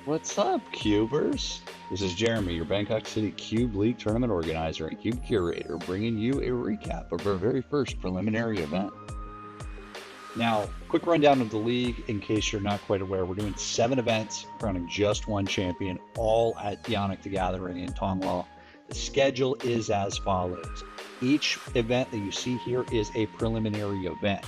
What's up, Cubers? This is Jeremy, your Bangkok City Cube League tournament organizer and Cube curator, bringing you a recap of our very first preliminary event. Now, quick rundown of the league in case you're not quite aware. We're doing 7 events, crowning just one champion, all at Yannick the Gathering in Tongwall. The schedule is as follows. Each event that you see here is a preliminary event.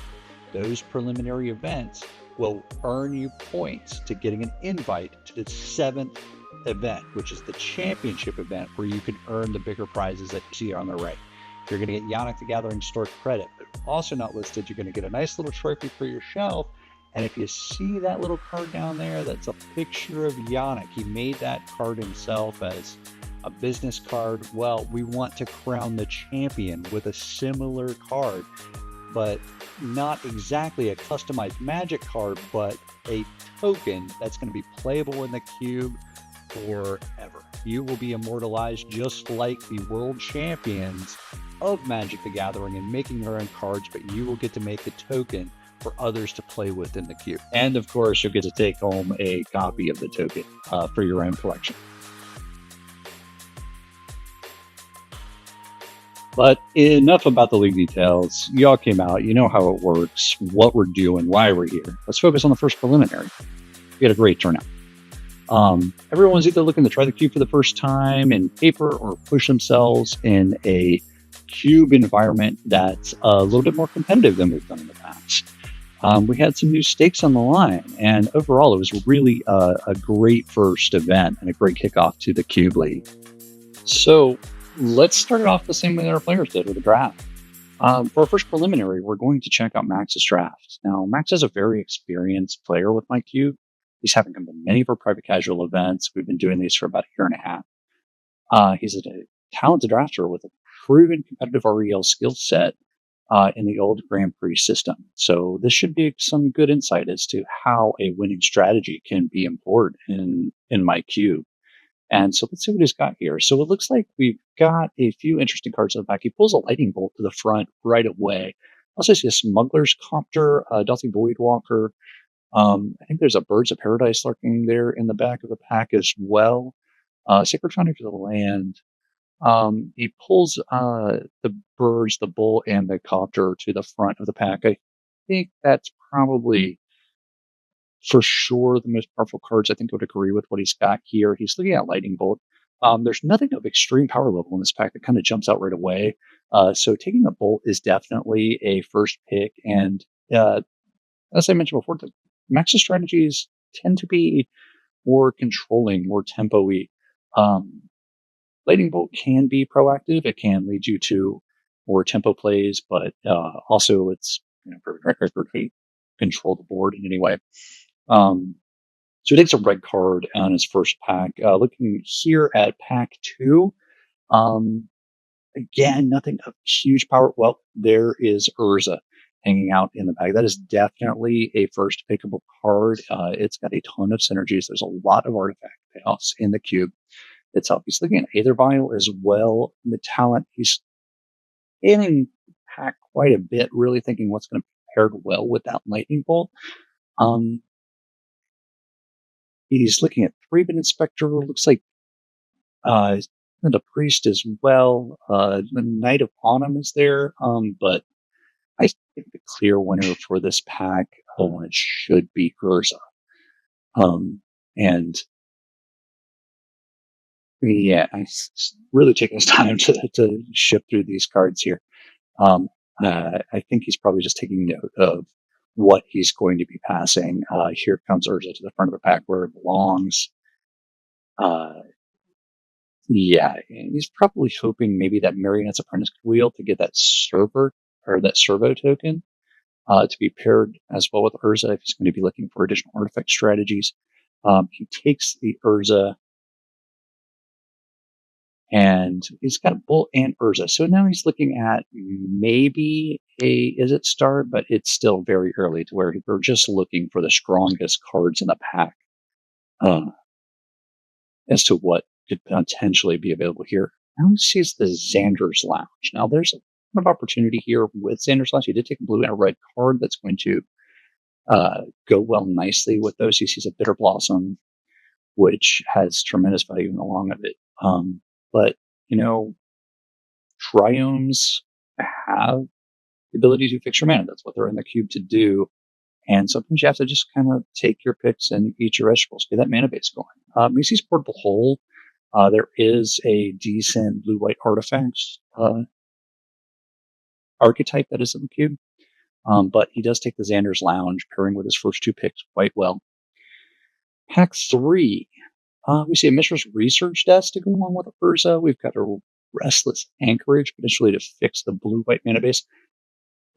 Those preliminary events will earn you points to getting an invite to the 7th event, which is the championship event, where you can earn the bigger prizes that you see on the right. You're going to get Yannick the Gathering store credit, but also not listed, you're going to get a nice little trophy for your shelf. And if you see that little card down there, that's a picture of Yannick. He made that card himself as a business card. Well, we want to crown the champion with a similar card, but not exactly a customized Magic card, but a token that's going to be playable in the cube forever. You will be immortalized just like the world champions of Magic the Gathering and making their own cards, but you will get to make a token for others to play with in the cube. And of course, you'll get to take home a copy of the token for your own collection. But enough about the league details. Y'all came out, you know how it works, what we're doing, why we're here. Let's focus on the first preliminary. We had a great turnout. Everyone's either looking to try the cube for the first time in paper or push themselves in a cube environment that's a little bit more competitive than we've done in the past. We had some new stakes on the line, and overall it was really a great first event and a great kickoff to the Cube League. So let's start it off the same way that our players did with the draft. For our first preliminary, we're going to check out Max's draft. Now, Max is a very experienced player with my cube. He's having come to many of our private casual events. We've been doing these for about a year and a half. He's a talented drafter with a proven competitive REL skill set in the old Grand Prix system. So this should be some good insight as to how a winning strategy can be employed in my cube. And so let's see what he's got here. So it looks like we've got a few interesting cards in the back. He pulls a lightning bolt to the front right away. Also see a Smuggler's Copter, a Delphi Voidwalker. I think there's a Birds of Paradise lurking there in the back of the pack as well. Sacrotronic for the land. He pulls the birds, the bull, and the copter to the front of the pack. I think that's probably for sure the most powerful cards. I think I would agree with what he's got here. He's looking at Lightning Bolt. There's nothing of extreme power level in this pack that kind of jumps out right away. So taking a Bolt is definitely a first pick. And as I mentioned before, the Max's strategies tend to be more controlling, more tempo-y. Lightning Bolt can be proactive. It can lead you to more tempo plays, but also it's proven record for control the board in any way. So he takes a red card on his first pack. Looking here at pack 2, again, nothing of huge power. Well, there is Urza hanging out in the bag. That is definitely a first pickable card. It's got a ton of synergies. There's a lot of artifact payoffs in the cube itself. He's looking at Aether Vial as well. The talent, he's scanning pack quite a bit, really thinking what's going to pair well with that Lightning Bolt. He's looking at 3-bit Inspector. Looks like the Priest as well. The Knight of Autumn is there. But I think the clear winner for this pack should be Urza. And yeah, I'm really taking his time to shift through these cards here. I think he's probably just taking note of what he's going to be passing. Here comes Urza to the front of the pack where it belongs. Yeah, and he's probably hoping maybe that Marionette's Apprentice Wheel to get that server or that servo token to be paired as well with Urza if he's going to be looking for additional artifact strategies. He takes the Urza, and he's got a Bolt and Urza. So now he's looking at maybe a Izzet Star, but it's still very early to where we're just looking for the strongest cards in the pack as to what could potentially be available here. Now he sees the Xander's Lounge. Now there's a lot of opportunity here with Xander's Lounge. He did take a blue and a red card that's going to go well nicely with those. He sees a Bitter Blossom, which has tremendous value in the long of it. But, triomes have the ability to fix your mana. That's what they're in the cube to do. And sometimes you have to just kind of take your picks and eat your vegetables, get that mana base going. Macy's Portable Hole, there is a decent blue-white artifacts archetype that is in the cube. But he does take the Xander's Lounge, pairing with his first two picks quite well. Pack 3, we see a Mishra's Research Desk to go along with Urza. We've got a Restless Anchorage, potentially to fix the blue-white mana base.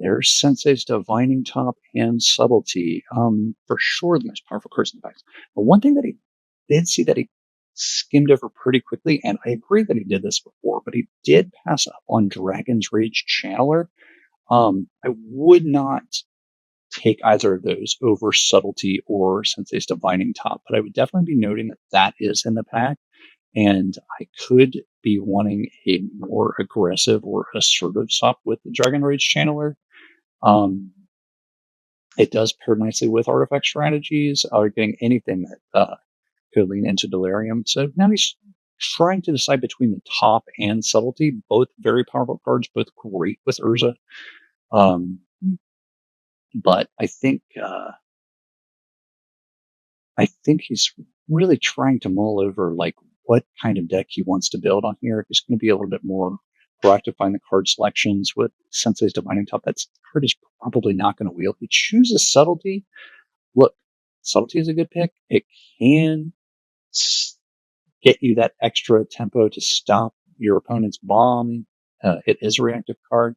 There's Sensei's Divining Top and Subtlety. For sure the most powerful cards in the packs. But one thing that he did see that he skimmed over pretty quickly, and I agree that he did this before, but he did pass up on Dragon's Rage Channeler. I would not take either of those over Subtlety or Sensei's Divining Top, but I would definitely be noting that that is in the pack, and I could be wanting a more aggressive or assertive swap with the Dragon Rage Channeler. It does pair nicely with artifact strategies, or getting anything that could lean into Delirium. So now he's trying to decide between the top and Subtlety, both very powerful cards, both great with Urza. But I think he's really trying to mull over like what kind of deck he wants to build on here. He's going to be a little bit more proactive finding the card selections with Sensei's Divining Top. That card is probably not going to wheel. He chooses Subtlety. Look, Subtlety is a good pick. It can get you that extra tempo to stop your opponent's bomb. It is a reactive card,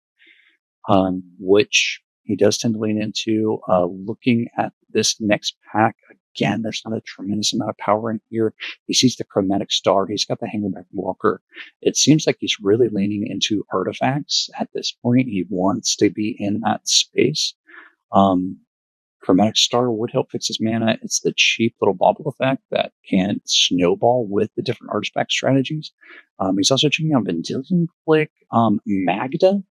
which he does tend to lean into. Looking at this next pack, again, there's not a tremendous amount of power in here. He sees the Chromatic Star. He's got the Hangerback Walker. It seems like he's really leaning into artifacts at this point. He wants to be in that space. Chromatic Star would help fix his mana. It's the cheap little bauble effect that can snowball with the different artifact strategies. He's also checking out Vendilion Flick, Magda.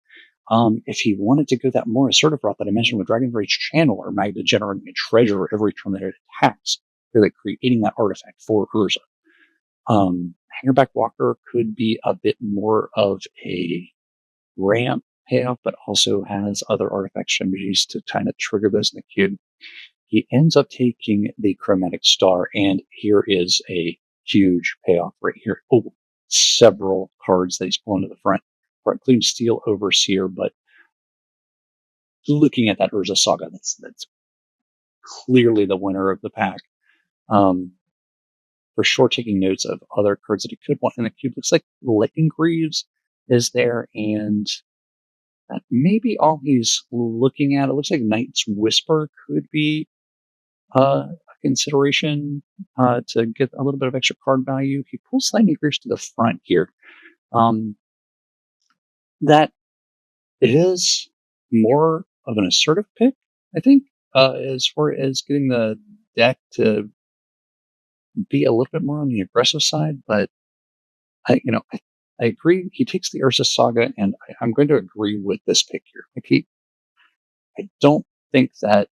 If he wanted to go that more assertive route that I mentioned with Dragon Rage Channeler, Magda generating a treasure every turn that it attacks, really creating that artifact for Urza. Hangerback Walker could be a bit more of a ramp payoff, but also has other artifact strategies to kind of trigger those in the cube. He ends up taking the Chromatic Star, and here is a huge payoff right here. Oh, several cards that he's pulling to the front, including Steel Overseer, but looking at that Urza Saga, that's clearly the winner of the pack. For sure, taking notes of other cards that he could want in the cube. Looks like Lightning Greaves is there, and that may be all he's looking at. It looks like Knight's Whisper could be a consideration to get a little bit of extra card value. He pulls Lightning Greaves to the front here. That is more of an assertive pick, I think, as far as getting the deck to be a little bit more on the aggressive side. But I agree. He takes the Urza Saga, and I'm going to agree with this pick here. I don't think that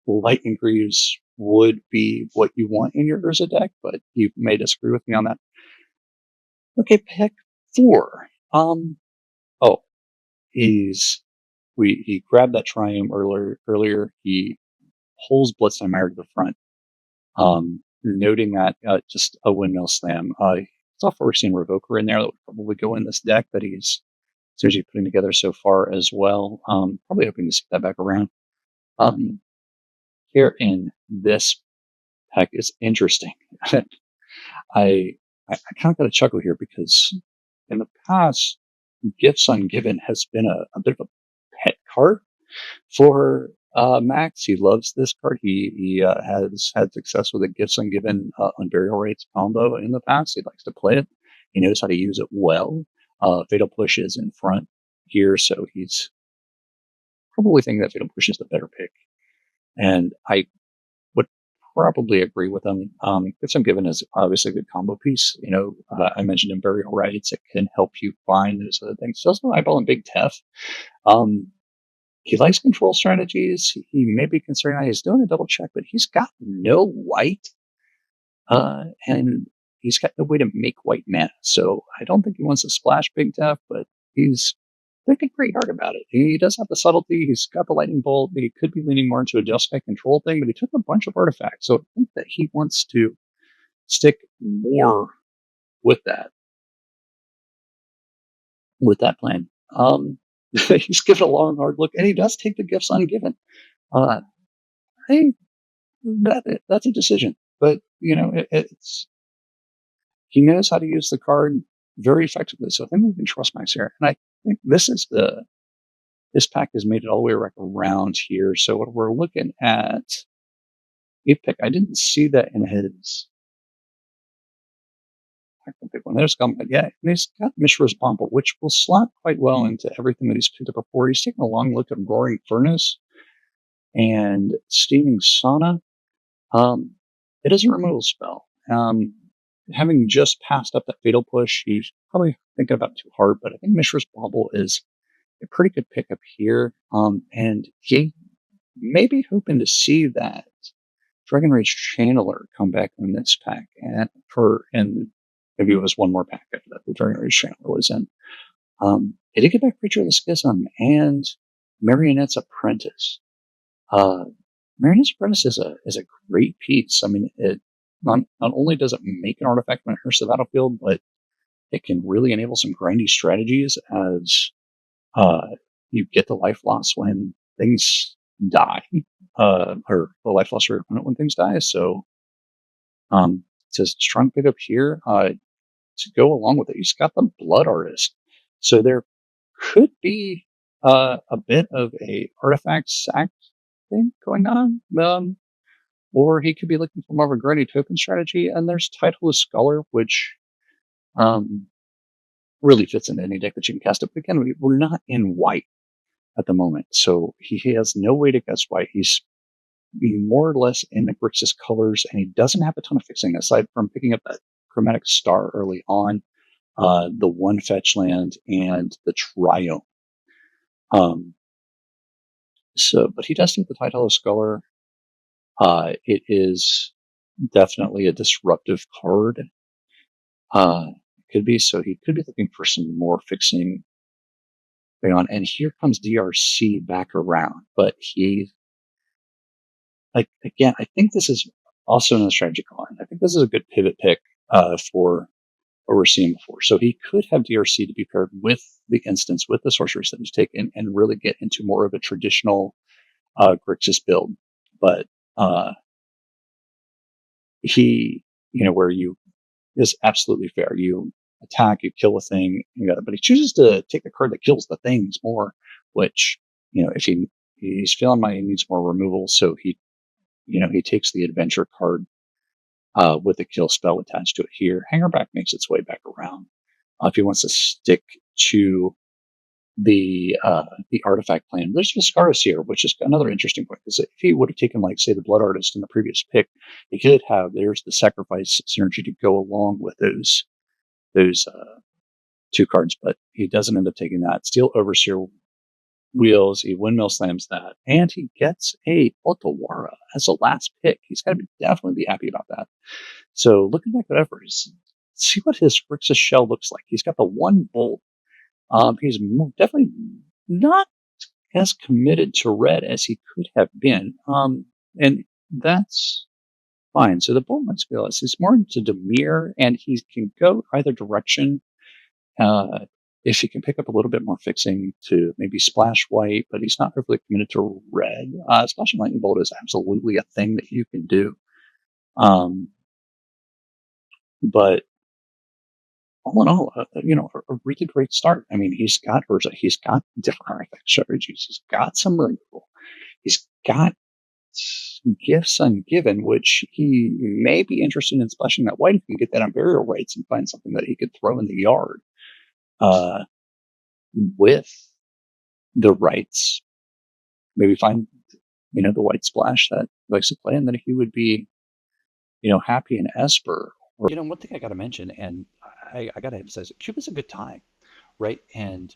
Lightning Greaves would be what you want in your Urza deck, but you may disagree with me on that. Okay, pick 4. He grabbed that Triumph earlier. He pulls Bloodstone Mire to the front, noting that just a Windmill Slam. It's all Forcing Revoker in there that would probably go in this deck that he's seriously putting together so far as well. Probably hoping to see that back around. Here in this pack is interesting. I kind of got a chuckle here because in the past, Gifts Ungiven has been a bit of a pet card for Max. He loves this card. He has had success with a Gifts Ungiven Unburial Rites combo in the past. He likes to play it. He knows how to use it well. Fatal Push is in front here, so he's probably thinking that Fatal Push is the better pick. And I would probably agree with him. Gifts Ungiven is obviously a good combo piece. I mentioned Unburial Rites. It can help you find those other things. He's also eyeballing Big Tef. He likes control strategies. He may be considering that he's doing a double check, but he's got no white. And he's got no way to make white mana. So I don't think he wants to splash Big Death, but he's thinking pretty hard about it. He does have the subtlety. He's got the lightning bolt. He could be leaning more into a Jeskai control thing, but he took a bunch of artifacts. So I think that he wants to stick more with that plan. He's given a long, hard look, and he does take the gifts ungiven. I think that's a decision, but it's he knows how to use the card very effectively. So I think we can trust Max here, and I think this pack has made it all the way around here. So what we're looking at, a pick. I didn't see that in his. Big one. There's Gumbat, yeah. And he's got Mishra's Bomba, which will slot quite well into everything that he's picked up before. He's taken a long look at Roaring Furnace and Steaming Sauna. It is a removal spell. Having just passed up that Fatal Push, he's probably thinking about it too hard, but I think Mishra's Bauble is a pretty good pickup here. And he may be hoping to see that Dragon Rage Channeler come back in this pack, and maybe it was one more pack after that the Dragon Rage Channeler was in. It did get back Creature of the Schism and Marionette's Apprentice. Marionette's Apprentice is a great piece. I mean, it not only does it make an artifact when it hurts the battlefield, but it can really enable some grindy strategies as you get the life loss when things die, or the life loss rate when things die. So it's a strong pickup here to go along with it. He's got the Blood Artist, so there could be a bit of a artifact sack thing going on, or he could be looking for more of a grindy token strategy. And there's Titleless Scholar, which really fits into any deck that you can cast it. But again, we're not in white at the moment, so he has no way to guess white. He's more or less in the Grixis colors, and he doesn't have a ton of fixing aside from picking up that Chromatic Star early on, the one fetch land, and the Triome. But he does take the Titleless Scholar. It is definitely a disruptive card. Could be, so he could be looking for some more fixing going on. And here comes DRC back around, but again, I think this is also another strategy call. I think this is a good pivot pick for what we're seeing before. So he could have DRC to be paired with the instance, with the sorceries that he's taken, and really get into more of a traditional Grixis build. But where you is absolutely fair. You attack, you kill a thing, but he chooses to take the card that kills the things more, which, if he's feeling he needs more removal, so he takes the adventure card with the kill spell attached to it here. Hangerback makes its way back around. If he wants to stick to the artifact plan, there's Viscaris here, which is another interesting point, because if he would have taken, say, the Blood Artist in the previous pick, he could have, there's the Sacrifice synergy to go along with those two cards, but he doesn't end up taking that. Steel Overseer wheels, he windmill slams that, and he gets a Otawara as a last pick. He's got to definitely be happy about that. So looking back at efforts, see what his Grixis shell looks like. He's got the one bolt. He's definitely not as committed to red as he could have been, and that's fine. So the bolt makes me realize he's more into Dimir, and he can go either direction. If he can pick up a little bit more fixing to maybe splash white, but he's not overly committed to red. Splashing Lightning Bolt is absolutely a thing that you can do. But all in all, a really great start. I mean, he's got Urza, he's got different artifact strategies, he's got some removal, he's got gifts ungiven, which he may be interested in splashing that white if he can get that on burial rights and find something that he could throw in the yard. With the rights, maybe find, the white splash that he likes to play, and then he would be, happy in Esper. Or, one thing I got to mention, and I got to emphasize, Cuba's a good time, right? And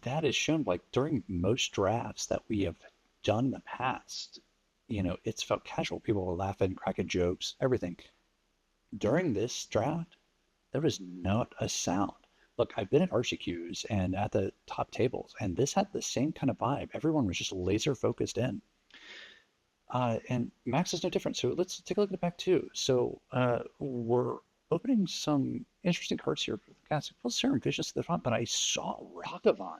that is shown, during most drafts that we have done in the past, it's felt casual. People were laughing, cracking jokes, everything. During this draft, there was not a sound. Look, I've been at RCQs and at the top tables, and this had the same kind of vibe. Everyone was just laser focused in. And Max is no different. So let's take a look at the back too. So we're opening some interesting cards here. Guys, well, Serendipitous at the front, but I saw Ragavan.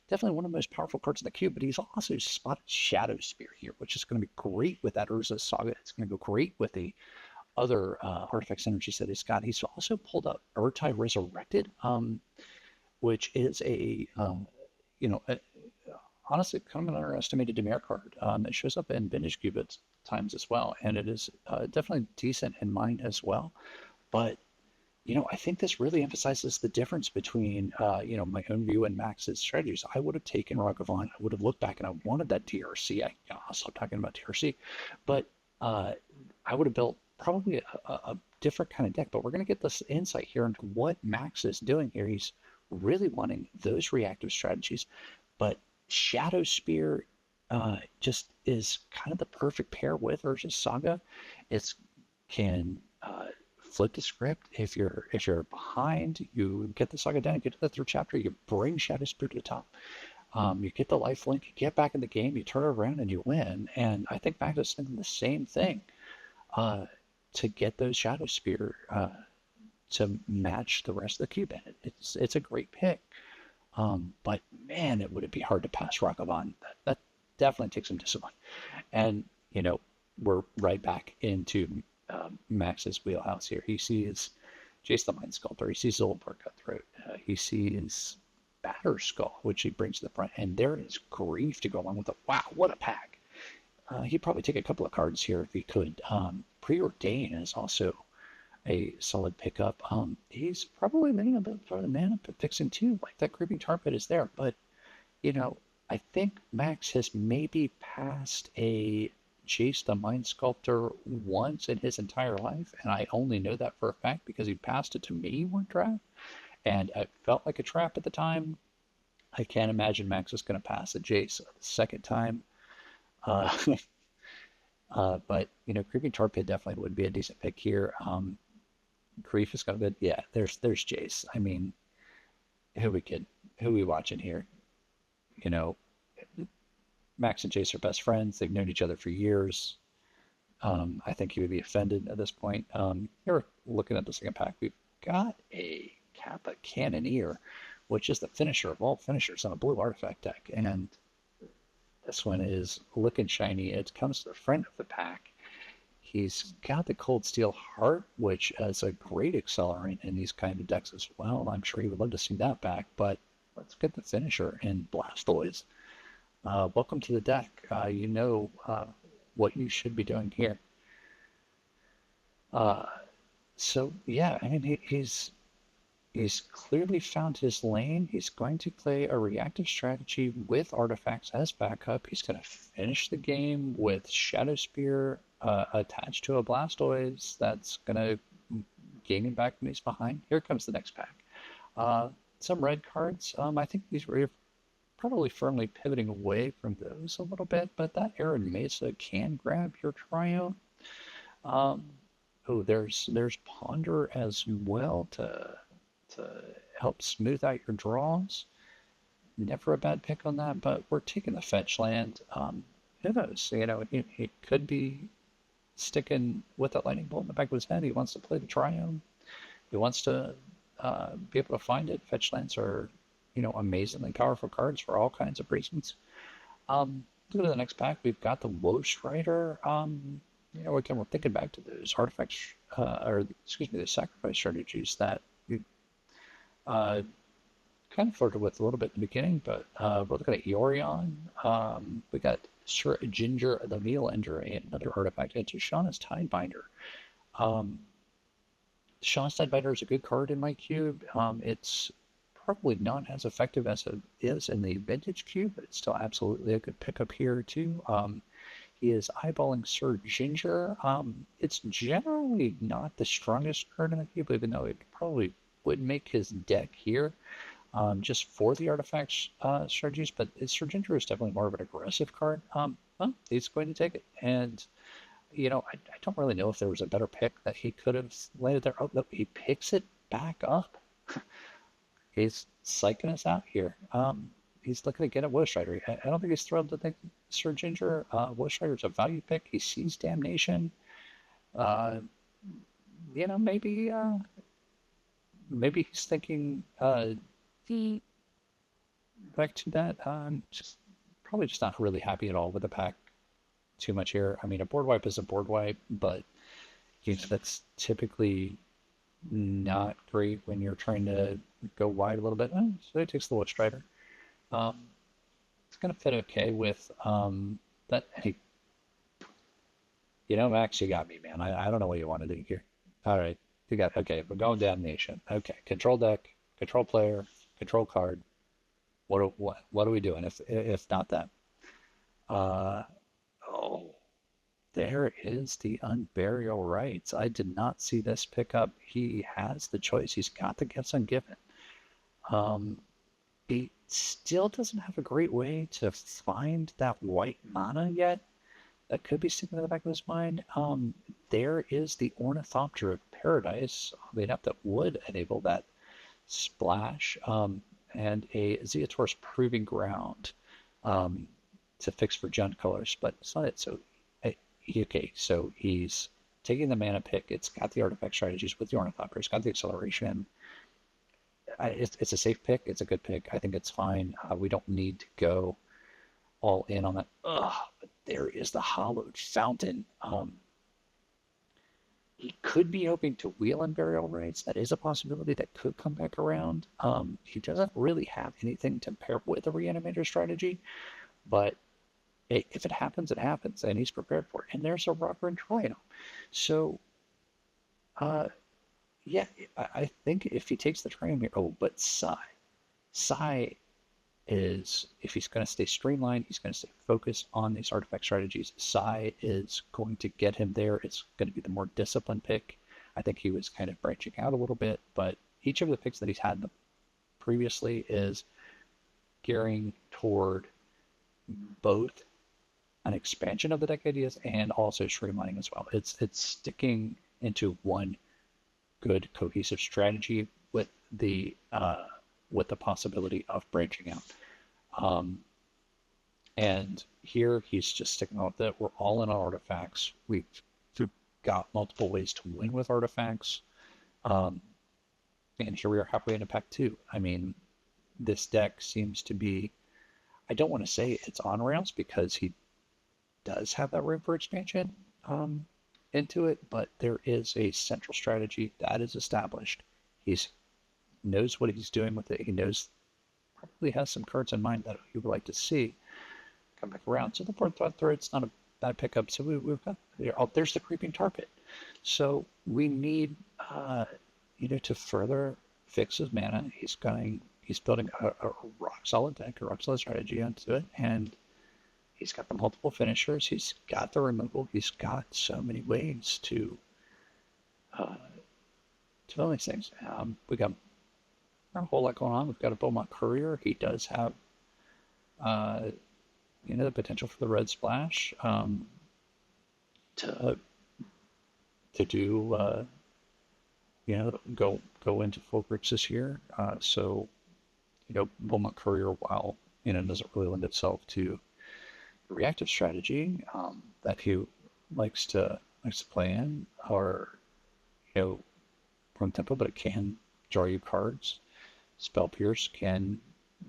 Definitely one of the most powerful cards in the cube, but he's also spotted Shadow Spear here, which is going to be great with that Urza Saga. It's going to go great with the other artifacts synergies that he's got. He's also pulled up Urtai Resurrected, which is you know, honestly kind of an underestimated Demir card. It shows up in vintage cube at times as well, and it is definitely decent in mine as well. But I think this really emphasizes the difference between, my own view and Max's strategies. I would have taken Ragavan. I would have looked back and I wanted that DRC. I'll stop talking about DRC, but I would have built probably a different kind of deck. But we're going to get this insight here into what Max is doing here. He's really wanting those reactive strategies, but Shadow Spear just is kind of the perfect pair with Urza's Saga. It can flip the script. If you're behind, you get the Saga down, you get to the third chapter, you bring Shadow Spear to the top. You get the life link, you get back in the game, you turn it around, and you win. And I think Max is thinking the same thing to get those Shadow Spear to match the rest of the cube. And it's a great pick. But man, would it be hard to pass Ragavan. That definitely takes some discipline. And, we're right back into Max's wheelhouse here. He sees Jace the Mind Sculptor. He sees Zolbar Cutthroat. He sees Batter Skull, which he brings to the front. And there is Grief to go along with it. Wow, what a pack. He'd probably take a couple of cards here if he could. Preordain is also a solid pickup. He's probably leaning a bit for the mana fixing too. Like that Creeping Tar Pit is there, but I think Max has maybe passed a Jace the Mind Sculptor once in his entire life, and I only know that for a fact because he passed it to me one draft, and it felt like a trap at the time. I can't imagine Max is going to pass a Jace a second time. But Creeping Tar Pit definitely would be a decent pick here. Grief is going to be, yeah, there's Jace. I mean, who we watching here? Max and Jace are best friends. They've known each other for years. I think he would be offended at this point. Here, looking at the second pack, we've got a Kappa Cannoneer, which is the finisher of all finishers on a blue artifact deck. And this one is looking shiny. It comes to the front of the pack. He's got the Cold Steel Heart, which is a great accelerant in these kind of decks as well. I'm sure he would love to see that back, but let's get the finisher in Blastoise. Welcome to the deck. You know what you should be doing here. So yeah, I mean he's clearly found his lane. He's going to play a reactive strategy with artifacts as backup. He's going to finish the game with Shadow Spear attached to a Blastoise that's going to gain him back when he's behind. Here comes the next pack. Some red cards. I think these were probably firmly pivoting away from those a little bit, but that Arid Mesa can grab your Triumph. There's Ponder as well to help smooth out your draws. Never a bad pick on that, but we're taking the fetch land. Who knows? He could be sticking with that lightning bolt in the back of his head. He wants to play the Triumph. He wants to be able to find it. Fetch lands are, amazingly powerful cards for all kinds of reasons. Look at the next pack. We've got the Wosh Rider. We're thinking back to those artifacts, the sacrifice strategies that we kind of flirted with a little bit in the beginning, but we're looking at Yorion. We got Sir Ginger the Meal Ender, another artifact. It's Shauna's Tidebinder. Shauna's Tidebinder is a good card in my cube. It's probably not as effective as it is in the vintage cube, but it's still absolutely a good pickup here too. He is eyeballing Sir Ginger. It's generally not the strongest card in the cube, even though it probably would make his deck here just for the artifacts strategies. But Sir Ginger is definitely more of an aggressive card. Well, he's going to take it. And I don't really know if there was a better pick that he could have landed there. Oh, no, he picks it back up. He's psyching us out here. He's looking to get at Strider. I don't think he's thrilled to think Sir Ginger. Strider's a value pick. He sees Damnation. Uh, maybe maybe he's thinking the back to that. Just probably just not really happy at all with the pack too much here. I mean, a board wipe is a board wipe, but that's typically not great when you're trying to go wide a little bit. So he takes the Wood Strider. It's gonna fit okay with that. Hey, Max, you got me, man. I don't know what you want to do here. All right, you got okay. We're going Damnation. Okay, control deck, control player, control card. What are we doing if not that? Uh, oh, there is the Unburial Rites. I did not see this pickup. He has the choice. He's got the Gifts Ungiven. Um, he still doesn't have a great way to find that white mana yet. That could be sticking in the back of his mind. There is the Ornithopter of Paradise. That would enable that splash. And a Zeator's Proving Ground to fix for Jund colors, but it's not it. So, okay, so he's taking the mana pick. It's got the artifact strategies with the Ornithopter. It's got the acceleration. It's a safe pick. It's a good pick. I think it's fine. We don't need to go all in on that. Ugh, but there is the Hallowed Fountain. He could be hoping to wheel in Burial Rites. That is a possibility that could come back around. He doesn't really have anything to pair with a Reanimator strategy, but hey, if it happens, it happens, and he's prepared for it. And there's a Rocker and Troiano. So, yeah, I think if he takes the Triumph here, but Sai is, if he's going to stay streamlined, he's going to stay focused on these artifact strategies. Sai is going to get him there. It's going to be the more disciplined pick. I think he was kind of branching out a little bit, but each of the picks that he's had previously is gearing toward both an expansion of the deck ideas and also streamlining as well. It's sticking into one good cohesive strategy with the possibility of branching out. And here he's just sticking out that we're all in on artifacts. We've got multiple ways to win with artifacts. And here we are halfway into pack 2. I mean, this deck seems to be, I don't want to say it's on rails because he does have that room for expansion into it, but there is a central strategy that is established. He's knows what he's doing with it. He knows, probably has some cards in mind that he would like to see come back around. So the fourth threat, it's not a bad pickup. So we've got there's the Creeping Tar Pit. So we need to further fix his mana. He's building a rock solid deck, a rock solid strategy onto it, and he's got the multiple finishers. He's got the removal. He's got so many ways to fill these things. We got not a whole lot going on. We've got a Beaumont Courier. He does have, the potential for the red splash to do, go into full Grix this year. So, Beaumont Courier, while doesn't really lend itself to the reactive strategy that he likes to play in, or from tempo, but it can draw you cards. Spell Pierce can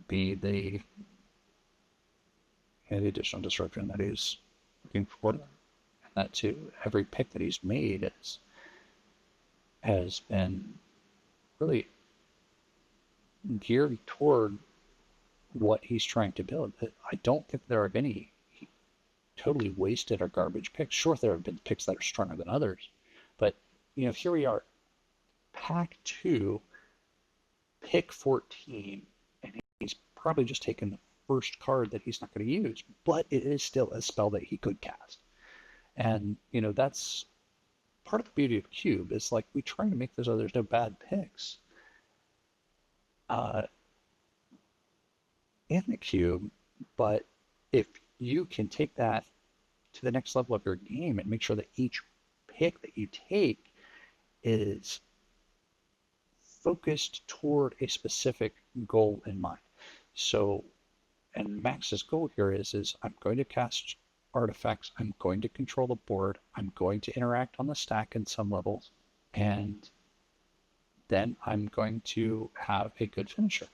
be the additional disruption that he's looking for. And that too, every pick that he's made has been really geared toward what he's trying to build. I don't think there have any totally wasted or garbage picks. Sure, there have been picks that are stronger than others, but here we are, pack 2. Pick 14, and he's probably just taken the first card that he's not going to use, but it is still a spell that he could cast. And, that's part of the beauty of Cube. Is like we try to make those others no bad picks in the Cube, but if you can take that to the next level of your game and make sure that each pick that you take is focused toward a specific goal in mind. So, and Max's goal here is I'm going to cast artifacts, I'm going to control the board, I'm going to interact on the stack in some levels, and then I'm going to have a good finisher.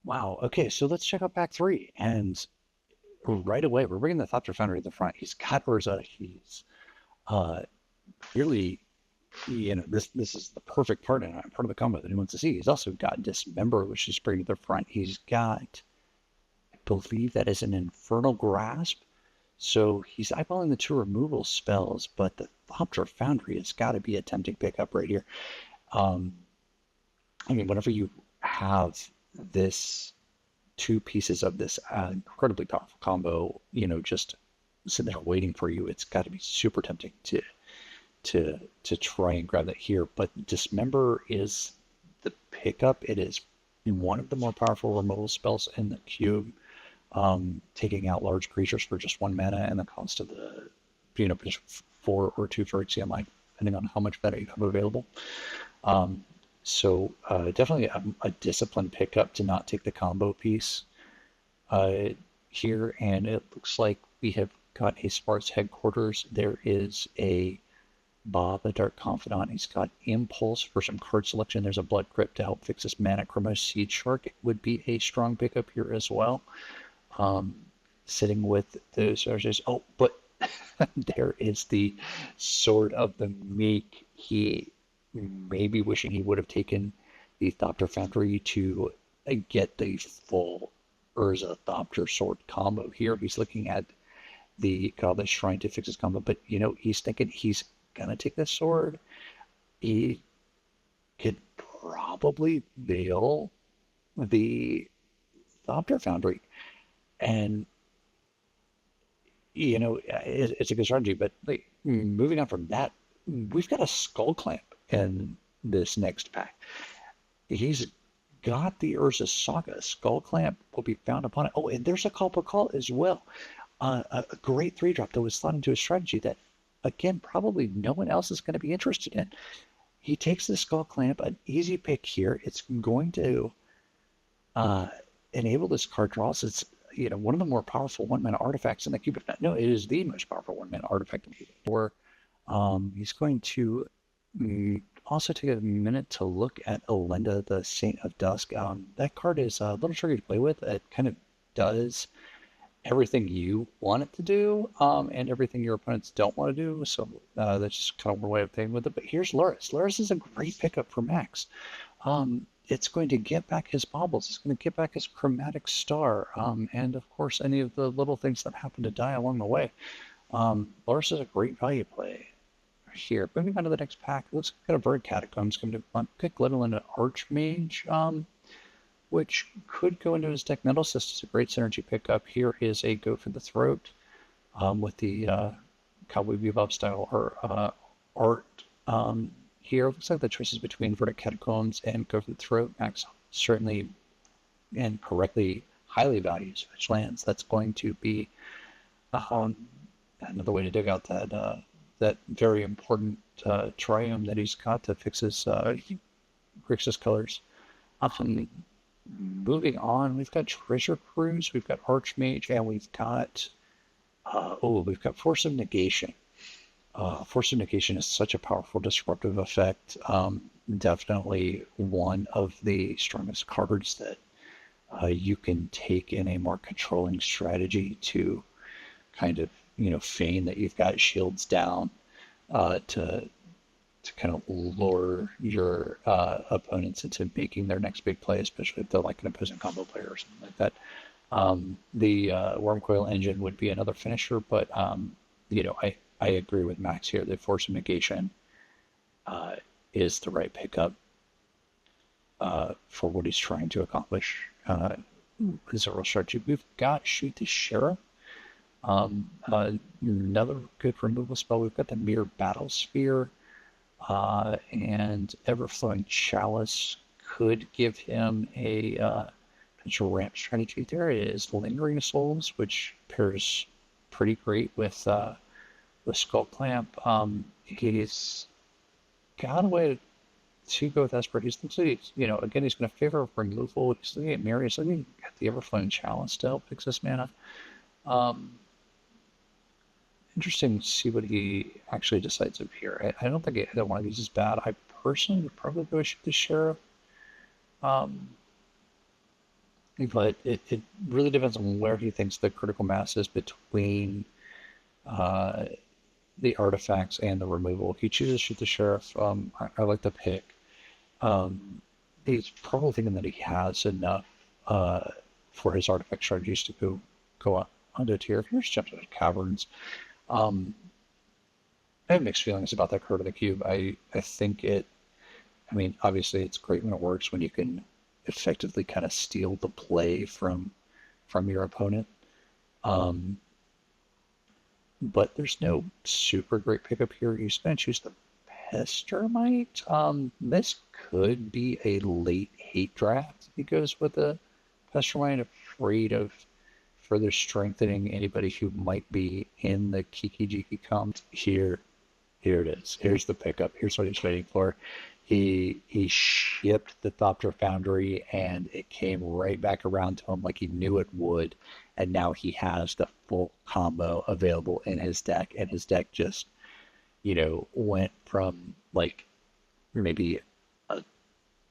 Wow. Okay, so let's check out back three. And right away, we're bringing the Thopter Foundry at the front. He's got Urza. He's uh, really, this is the perfect part of the combo that he wants to see. He's also got Dismember, which is bringing to the front. He's got, I believe that is an Infernal Grasp. So he's eyeballing the two removal spells, but the Thopter Foundry has got to be a tempting pickup right here. I mean, whenever you have this two pieces of this incredibly powerful combo, just sitting there waiting for you, it's got to be super tempting to try and grab that here. But Dismember is the pickup. It is one of the more powerful removal spells in the cube, taking out large creatures for just 1 mana, and the cost of the just 4 or 2 for HCMI, depending on how much mana you have available. So definitely a disciplined pickup to not take the combo piece here. And it looks like we have got a Sparse Headquarters. There is a Bob, the Dark Confidant. He's got Impulse for some card selection. There's a Blood Crypt to help fix this Mana Chroma. Seed Shark would be a strong pickup here as well. Sitting with those charges. Oh, but there is the Sword of the Meek. He maybe wishing he would have taken the Thopter Foundry to get the full Urza Thopter Sword combo here. He's looking at the Godless Shrine to fix his combo, but he's thinking he's gonna take this sword. He could probably bail the Thopter Foundry, and it's a good strategy. But moving on from that, we've got a Skull Clamp in this next pack. He's got the Urza Saga. Skull Clamp will be found upon it. Oh, and there's a Copper Call as well. A great 3-drop that was thought into a strategy that, again, probably no one else is going to be interested in. He takes the Skull Clamp, an easy pick here. It's going to enable this card draw. So it's one of the more powerful 1-mana artifacts in the cube. No, it is the most powerful 1-mana artifact in the cube. Or he's going to also take a minute to look at Elenda, the Saint of Dusk. That card is a little tricky to play with. It kind of does everything you want it to do, and everything your opponents don't want to do. So that's just kind of one way of playing with it. But here's Luris. Luris is a great pickup for Max. It's going to get back his baubles. It's going to get back his Chromatic Star, and of course any of the little things that happen to die along the way. Luris is a great value play here. Moving on to the next pack, let's get a Bird Catacombs. Going to pick Little into Archmage, which could go into his deck. Metal Cyst is a great synergy pickup. Here is a Go for the Throat with the Cowboy Bebop style art. Here it looks like the choices between Verdict Catacombs and Go for the Throat. Max certainly and correctly highly values fetch lands. That's going to be another way to dig out that very important triome that he's got to fix his Grixis colors. Moving on, we've got Treasure Cruise, we've got Archmage, and we've got Force of Negation. Force of Negation is such a powerful disruptive effect. Definitely one of the strongest cards that you can take in a more controlling strategy to kind of feign that you've got shields down to kind of lure your opponents into making their next big play, especially if they're like an opposing combo player or something like that. The Wormcoil Engine would be another finisher, but I agree with Max here. The Force of Negation is the right pickup for what he's trying to accomplish. Is a real strategy. We've got Shoot the Sheriff. Another good removal spell. We've got the Mirror Battle Sphere, and Everflowing Chalice could give him a Nadu-Ramp strategy there is Lingering Souls, which pairs pretty great with Skull Clamp. He's got a way to go with Esper. He's looks like again he's going to favor removal. He's looking at Mary. He's looking at the Everflowing Chalice to help fix this mana. Um, Interesting to see what he actually decides of here. I don't think either one of these is bad. I personally would probably go shoot the Sheriff. Um, but it really depends on where he thinks the critical mass is between uh, the artifacts and the removal. He chooses to shoot the Sheriff. I like the pick. Um, he's probably thinking that he has enough uh, for his artifact strategies to go onto a tier. Here's jumps into caverns. Um, I have mixed feelings about that card of the cube. I think it. I mean, obviously, it's great when it works when you can effectively kind of steal the play from your opponent. Um, but there's no super great pickup here. You're going to choose the Pestermite. This could be a late hate draft. He goes with the Pestermite, afraid of further strengthening anybody who might be in the Kiki Jiki comp. Here it is. Here's the pickup. Here's what he's waiting for. He shipped the Thopter Foundry and it came right back around to him like he knew it would. And now he has the full combo available in his deck. And his deck just, went from like maybe a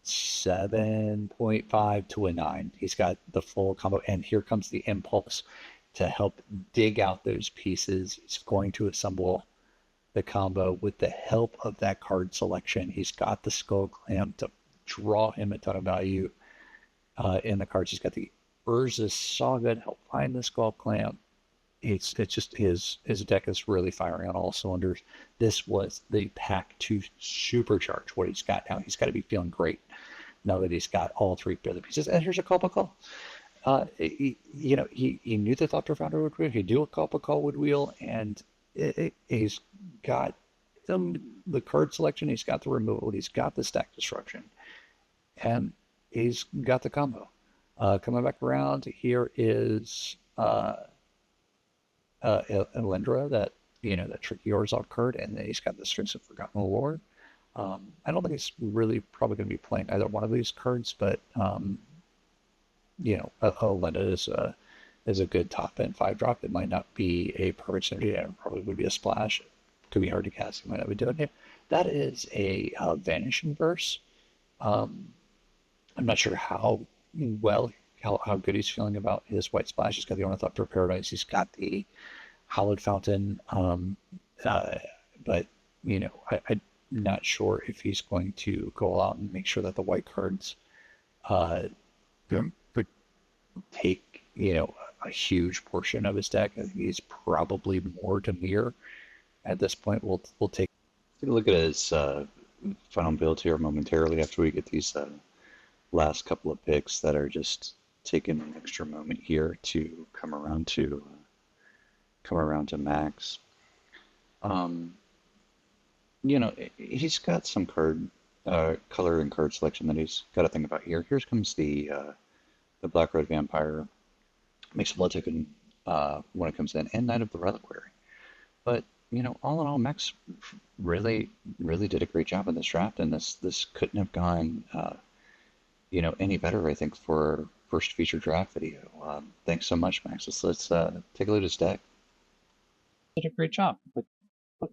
7.5 to a 9. He's got the full combo. And here comes the impulse to help dig out those pieces. He's going to assemble the combo with the help of that card selection. He's got the Skull Clamp to draw him a ton of value in the cards. He's got the Urza's Saga to help find the Skull Clamp. It's just his deck is really firing on all cylinders. This was the pack to supercharge what he's got now. He's got to be feeling great now that he's got all three other pieces. And here's a Culpa Call. He knew the Thopter Founder would wheel. He knew a Culpa Call would wheel, and he's got the card selection, he's got the removal, he's got the stack destruction, and he's got the combo. Coming back around, here is Elendra, that tricky Orzhov card, and then he's got the Strings of Forgotten Lore. I don't think he's really probably going to be playing either one of these cards, but Elendra is a good top end 5-drop. It might not be a perfect synergy. It probably would be a splash. It could be hard to cast. You might not be doing it. That is a Vanishing Verse. I'm not sure how good he's feeling about his white splash. He's got the Ornithopter Paradise. He's got the Hallowed Fountain. But I'm not sure if he's going to go out and make sure that the white cards would take a huge portion of his deck. I think he's probably more to mirror at this point. We'll take a look at his final build here momentarily after we get these last couple of picks that are just taking an extra moment here to come around to Max. He's got some color and card selection that he's got to think about here. Here comes the Black Red Vampire. Makes a blood token when it comes in, and Knight of the Reliquary. But all in all, Max really, really did a great job in this draft, and this couldn't have gone any better, I think, for our first feature draft video. Thanks so much, Max. Let's take a look at his deck. Did a great job. Look,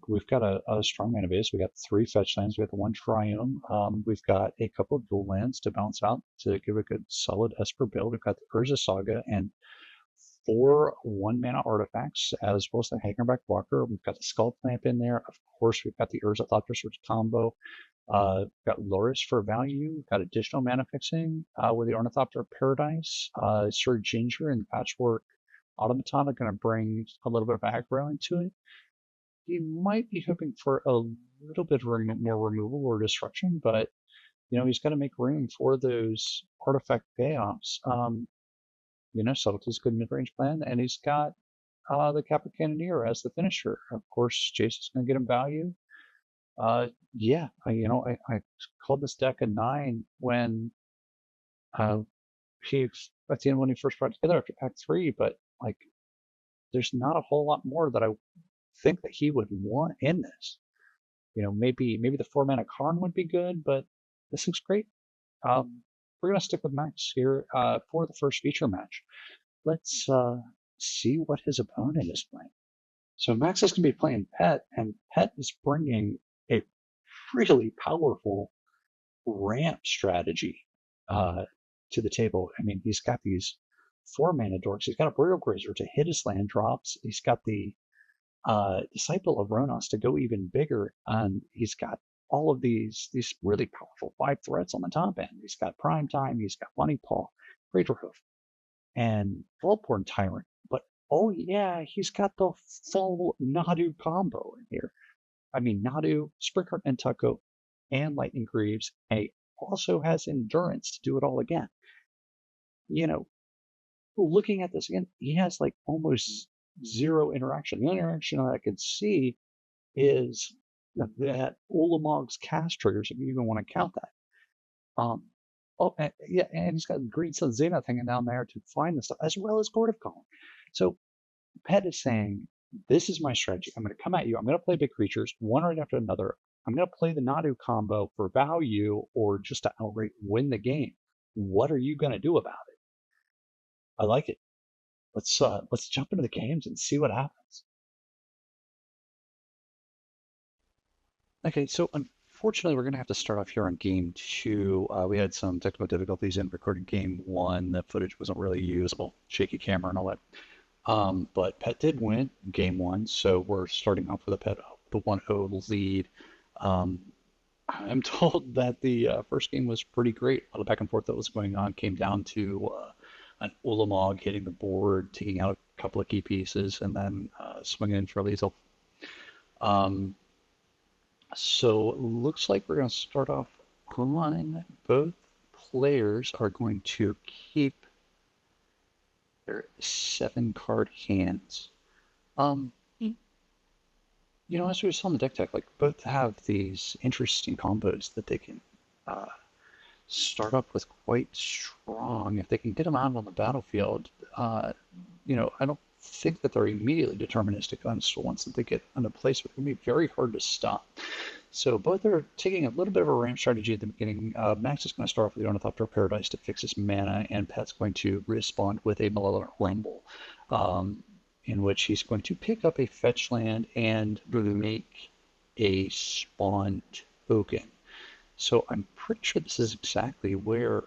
we've got a strong mana base. We got 3 fetch lands. We got the 1 Triume. We've got a couple of dual lands to bounce out to give a good solid Esper build. We've got the Urza Saga and 4 1-mana artifacts, as well as the Hagerback Walker. We've got the Skull Clamp in there. Of course, we've got the Urza Thopter Switch combo. We've got Loris for value. We've got additional mana fixing with the Ornithopter Paradise. Sir Ginger and Patchwork Automaton are going to bring a little bit of aggro into it. You might be hoping for a little bit more removal or destruction, but he's got to make room for those artifact payoffs. Subtlety's good mid-range plan, and he's got the Capra Cannoneer as the finisher. Of course, Jason's going to get him value. I called this deck a 9 when He's at the end when he first brought together after Pack 3, but like there's not a whole lot more that I think that he would want in this. Maybe the 4 mana Karn would be good, but this looks great. We're gonna stick with Max here for the first feature match. Let's see what his opponent is playing. So Max is gonna be playing Pet, and Pet is bringing a really powerful ramp strategy to the table. I mean, he's got these 4 mana dorks. He's got a Burial Grazer to hit his land drops. He's got the Disciple of Ronos to go even bigger, and he's got all of these really powerful 5 threats on the top end. He's got Prime Time, he's got Money Paw, Craterhoof, and Bloodborne Tyrant. But oh yeah, he's got the full Nadu combo in here. I mean, Nadu, Springheart and Tucko, and Lightning Greaves, and he also has Endurance to do it all again. Looking at this again, he has like almost zero interaction. The only interaction I could see is that Ulamog's cast triggers, if you even want to count that. And he's got Green Sun Zenith hanging down there to find the stuff, as well as Court of Calm. So Pet is saying, this is my strategy. I'm going to come at you. I'm going to play big creatures, one right after another. I'm going to play the Nadu combo for value or just to outright win the game. What are you going to do about it? I like it. Let's jump into the games and see what happens. Okay, so unfortunately, we're going to have to start off here on game 2. We had some technical difficulties in recording game 1. The footage wasn't really usable, shaky camera and all that. But Pet did win game 1, so we're starting off with a Pet the 1-0 lead. I'm told that the first game was pretty great. A lot of back and forth that was going on came down to an Ulamog hitting the board, taking out a couple of key pieces, and then swinging in for lethal. So it looks like we're going to start off online. Both players are going to keep their 7-card hands. As we saw in the deck tech, like both have these interesting combos that they can start up with quite strong. If they can get them out on the battlefield, I don't think that they're immediately deterministic once that they get into place, but it can be very hard to stop. So both are taking a little bit of a ramp strategy at the beginning. Max is going to start off with the Ornithopter Paradise to fix his mana, and Pet's going to respond with a Malevolent Rumble, in which he's going to pick up a fetch land and make a spawn token. So I'm pretty sure this is exactly where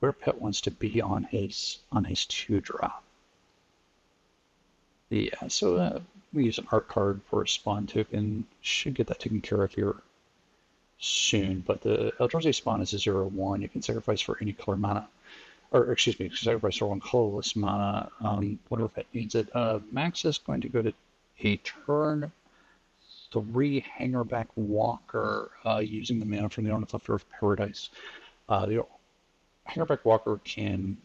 Pet wants to be on his 2-drop. Yeah, so we use an art card for a spawn token. Should get that taken care of here soon. But the Eldrazi spawn is a 0/1. You can sacrifice for any color mana. Sacrifice for 1 colorless mana, whatever Pet needs it. Max is going to go to a turn 3 Hangerback Walker using the mana from the Ornithopter of Paradise. The Hangerback Walker can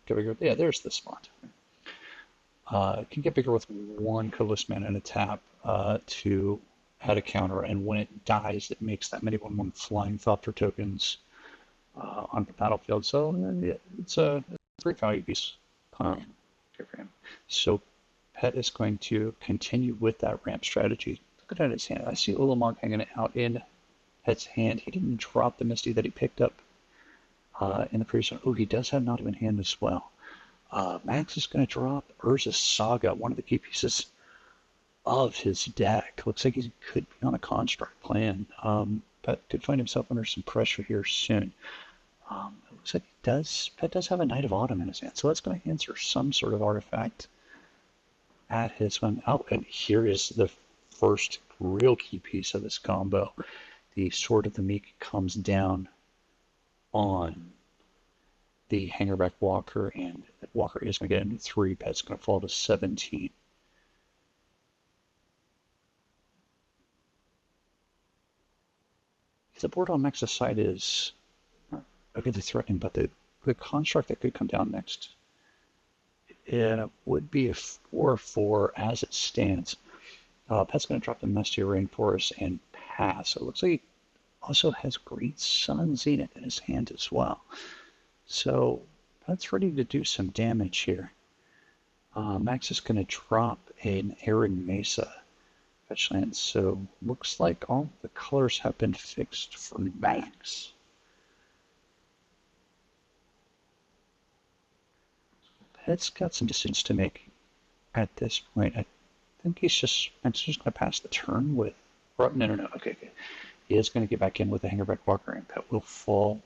get bigger. Yeah, there's the spot. It can get bigger with 1 colorless mana and a tap to add a counter, and when it dies, it makes that many 1/1 flying Thopter tokens on the battlefield. So it's a great value piece for him. So Pet is going to continue with that ramp strategy. Look at his hand. I see Ulamog hanging out in Pet's hand. He didn't drop the Misty that he picked up in the previous one. Oh, he does have Nadu in hand as well. Max is going to drop Urza's Saga, one of the key pieces of his deck. Looks like he could be on a construct plan. Pet could find himself under some pressure here soon. It looks like Pet does have a Knight of Autumn in his hand, so that's going to answer some sort of artifact at his one. Oh, and here is the first real key piece of this combo. The Sword of the Meek comes down on the Hangerback Walker, and Walker is going to get into 3. Pet's going to fall to 17. The board on Max's side is really threatening, but the construct that could come down next, it would be a 4/4 as it stands. Pet's going to drop the Mystia Rainforest and pass. So it looks like he also has Green Sun Zenith in his hand as well. So that's ready to do some damage here. Max is going to drop an Arid Mesa fetch land, so looks like all the colors have been fixed for Max. Pet's got some decisions to make at this point. I think Max is just going to pass the turn with, no, okay. He is going to get back in with a Hangerback Walker, and Pet will fall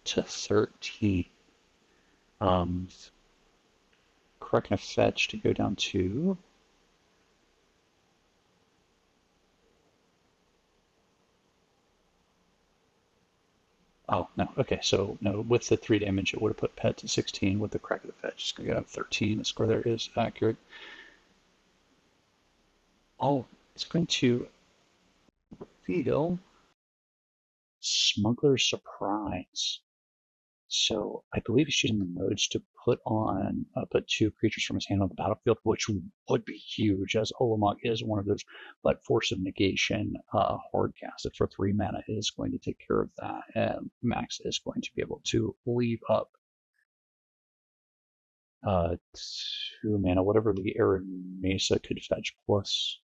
to 13. Correcting a fetch to go down to oh, no. Okay, so no, with the 3 damage, it would have put Pet to 16. With the crack of the fetch, it's going to go down to 13. The score there is accurate. Oh, it's going to reveal Smuggler's Surprise. So I believe he's using the modes to put 2 creatures from his hand on the battlefield, which would be huge, as Olamog is one of those. But Force of Negation, hard casted for 3 mana, is going to take care of that, and Max is going to be able to leave up 2 mana, whatever the Arid Mesa could fetch, plus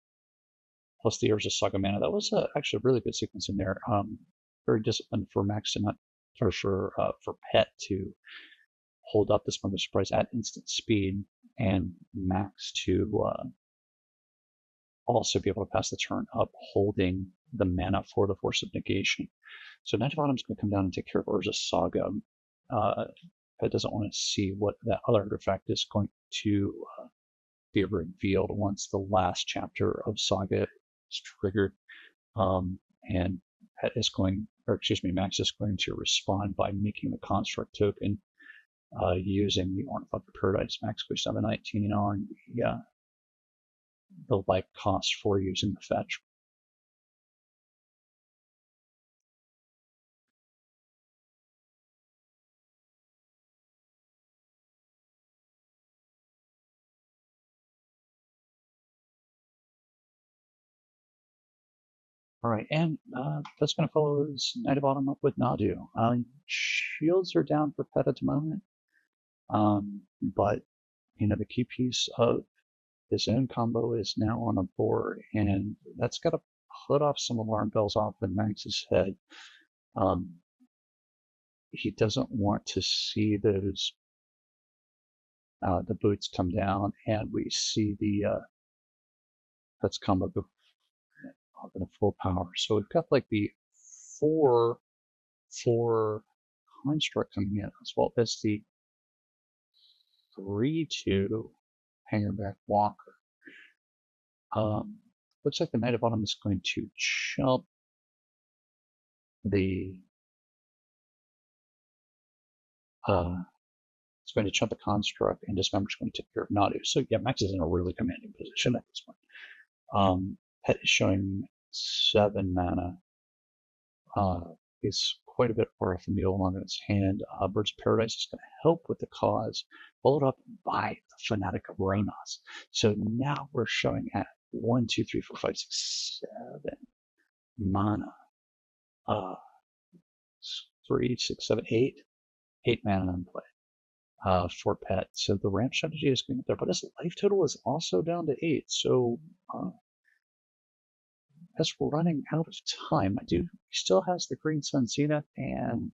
the Urza Saga mana. That was actually a really good sequence in there. Very disciplined for Max to not, or for Pet to hold up this Smuggler's Surprise at instant speed, and Max to also be able to pass the turn up holding the mana for the Force of Negation. So Knight of Autumn's going to come down and take care of Urza Saga. Pet doesn't want to see what that other artifact is going to be revealed once the last chapter of Saga is triggered. And Pet is going, or excuse me, Max is going to respond by making the construct token using the Ornithopter Paradise. Max goes 719 on the life cost for using the fetch. All right, and that's going to follow his Knight of Autumn up with Nadu. Shields are down for Pet at the moment, but the key piece of his own combo is now on the board, and that's got to put off some alarm bells off in Max's head. He doesn't want to see those the boots come down, and we see the Pet's combo go in full power. So we've got like the 4 construct coming in, as well as the 3/2 Hangerback Walker. Looks like the Knight of Autumn is going to jump the it's going to jump the construct, and Dismember is going to take care of Nadu. So yeah, Max is in a really commanding position at this point. Pet is showing 7 mana. He's quite a bit far from the Olong in his hand. Birds of Paradise is going to help with the cause, followed up by the Fanatic of Reynos. So now we're showing at 1, 2, 3, 4, 5, 6, 7 mana. 3, 6, 7, 8. 8 mana in play for Pet. So the ramp strategy is going up there, but his life total is also down to 8. So as we're running out of time, he still has the Green Sun Zenith, and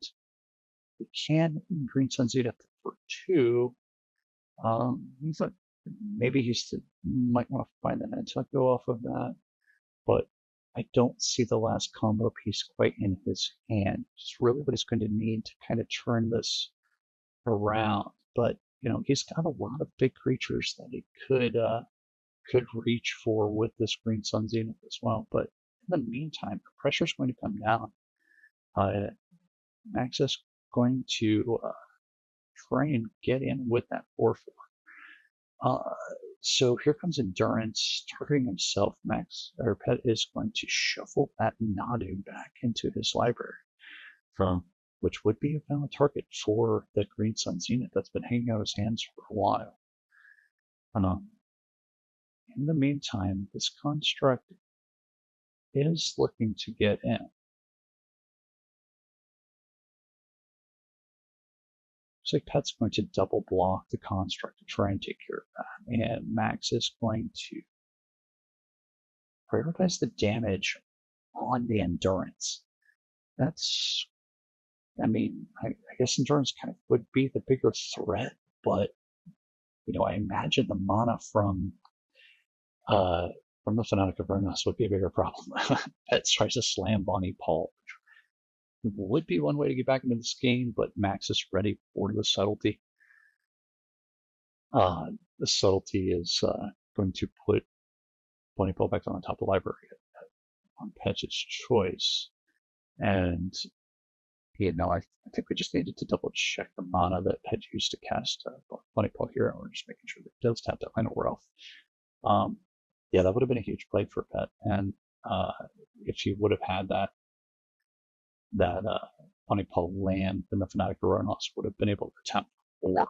we can Green Sun Zenith for 2. Maybe he might want to find an intellect go off of that, but I don't see the last combo piece quite in his hand. It's really what he's going to need to kind of turn this around. But he's got a lot of big creatures that he could reach for with this Green Sun Zenith as well. But in the meantime, the pressure is going to come down. Max is going to try and get in with that 4/4. So here comes Endurance, targeting himself. Pet is going to shuffle that Nadu back into his library, which would be a valid target for the Green Sun Zenith that's been hanging out his hands for a while. In the meantime, this construct is looking to get in. looks like Pet's going to double block the construct to try and take care of that. And Max is going to prioritize the damage on the endurance. That's, I mean, I guess endurance kind of would be the bigger threat, but I imagine the mana from the Fanatic of Vernos would be a bigger problem. Pet tries to slam Bonnie Paul, which would be one way to get back into this game, but Max is ready for the subtlety. The subtlety is going to put Bonnie Paul back on the top of the library on Petch's choice. And I think we just needed to double check the mana that Petch used to cast Bonnie Paul here. We're just making sure that it does tap that Final Wealth. That would have been a huge play for Pet. And if he would have had that Bonnie Paul land, then the Fanatic of Ronos would have been able to tap 4.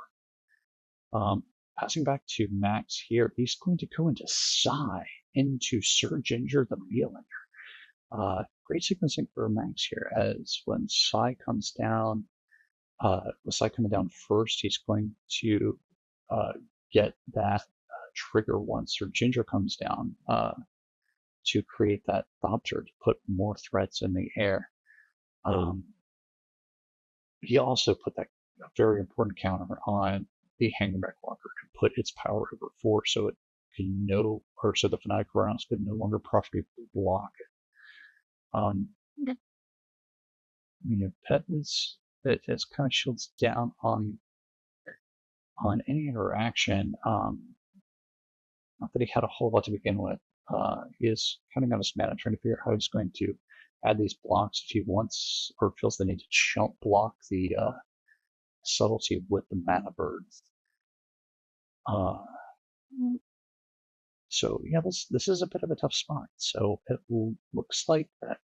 Passing back to Max here, he's going to go into Psy, into Sir Ginger the Mealander. Great sequencing for Max here, as when Psy comes down, with Psy coming down first, he's going to get that trigger once Sir Ginger comes down to create that Thopter to put more threats in the air. He also put that very important counter on the Hangerback Walker to put its power over 4, so it can so the Fanatic Rounds could no longer profitably block it. Pet it kind of shields down on any interaction. Not that he had a whole lot to begin with. He is cutting out his mana, trying to figure out how he's going to add these blocks if he wants or feels the need to chump block the subtlety with the mana birds. So yeah, this is a bit of a tough spot. So it looks like that.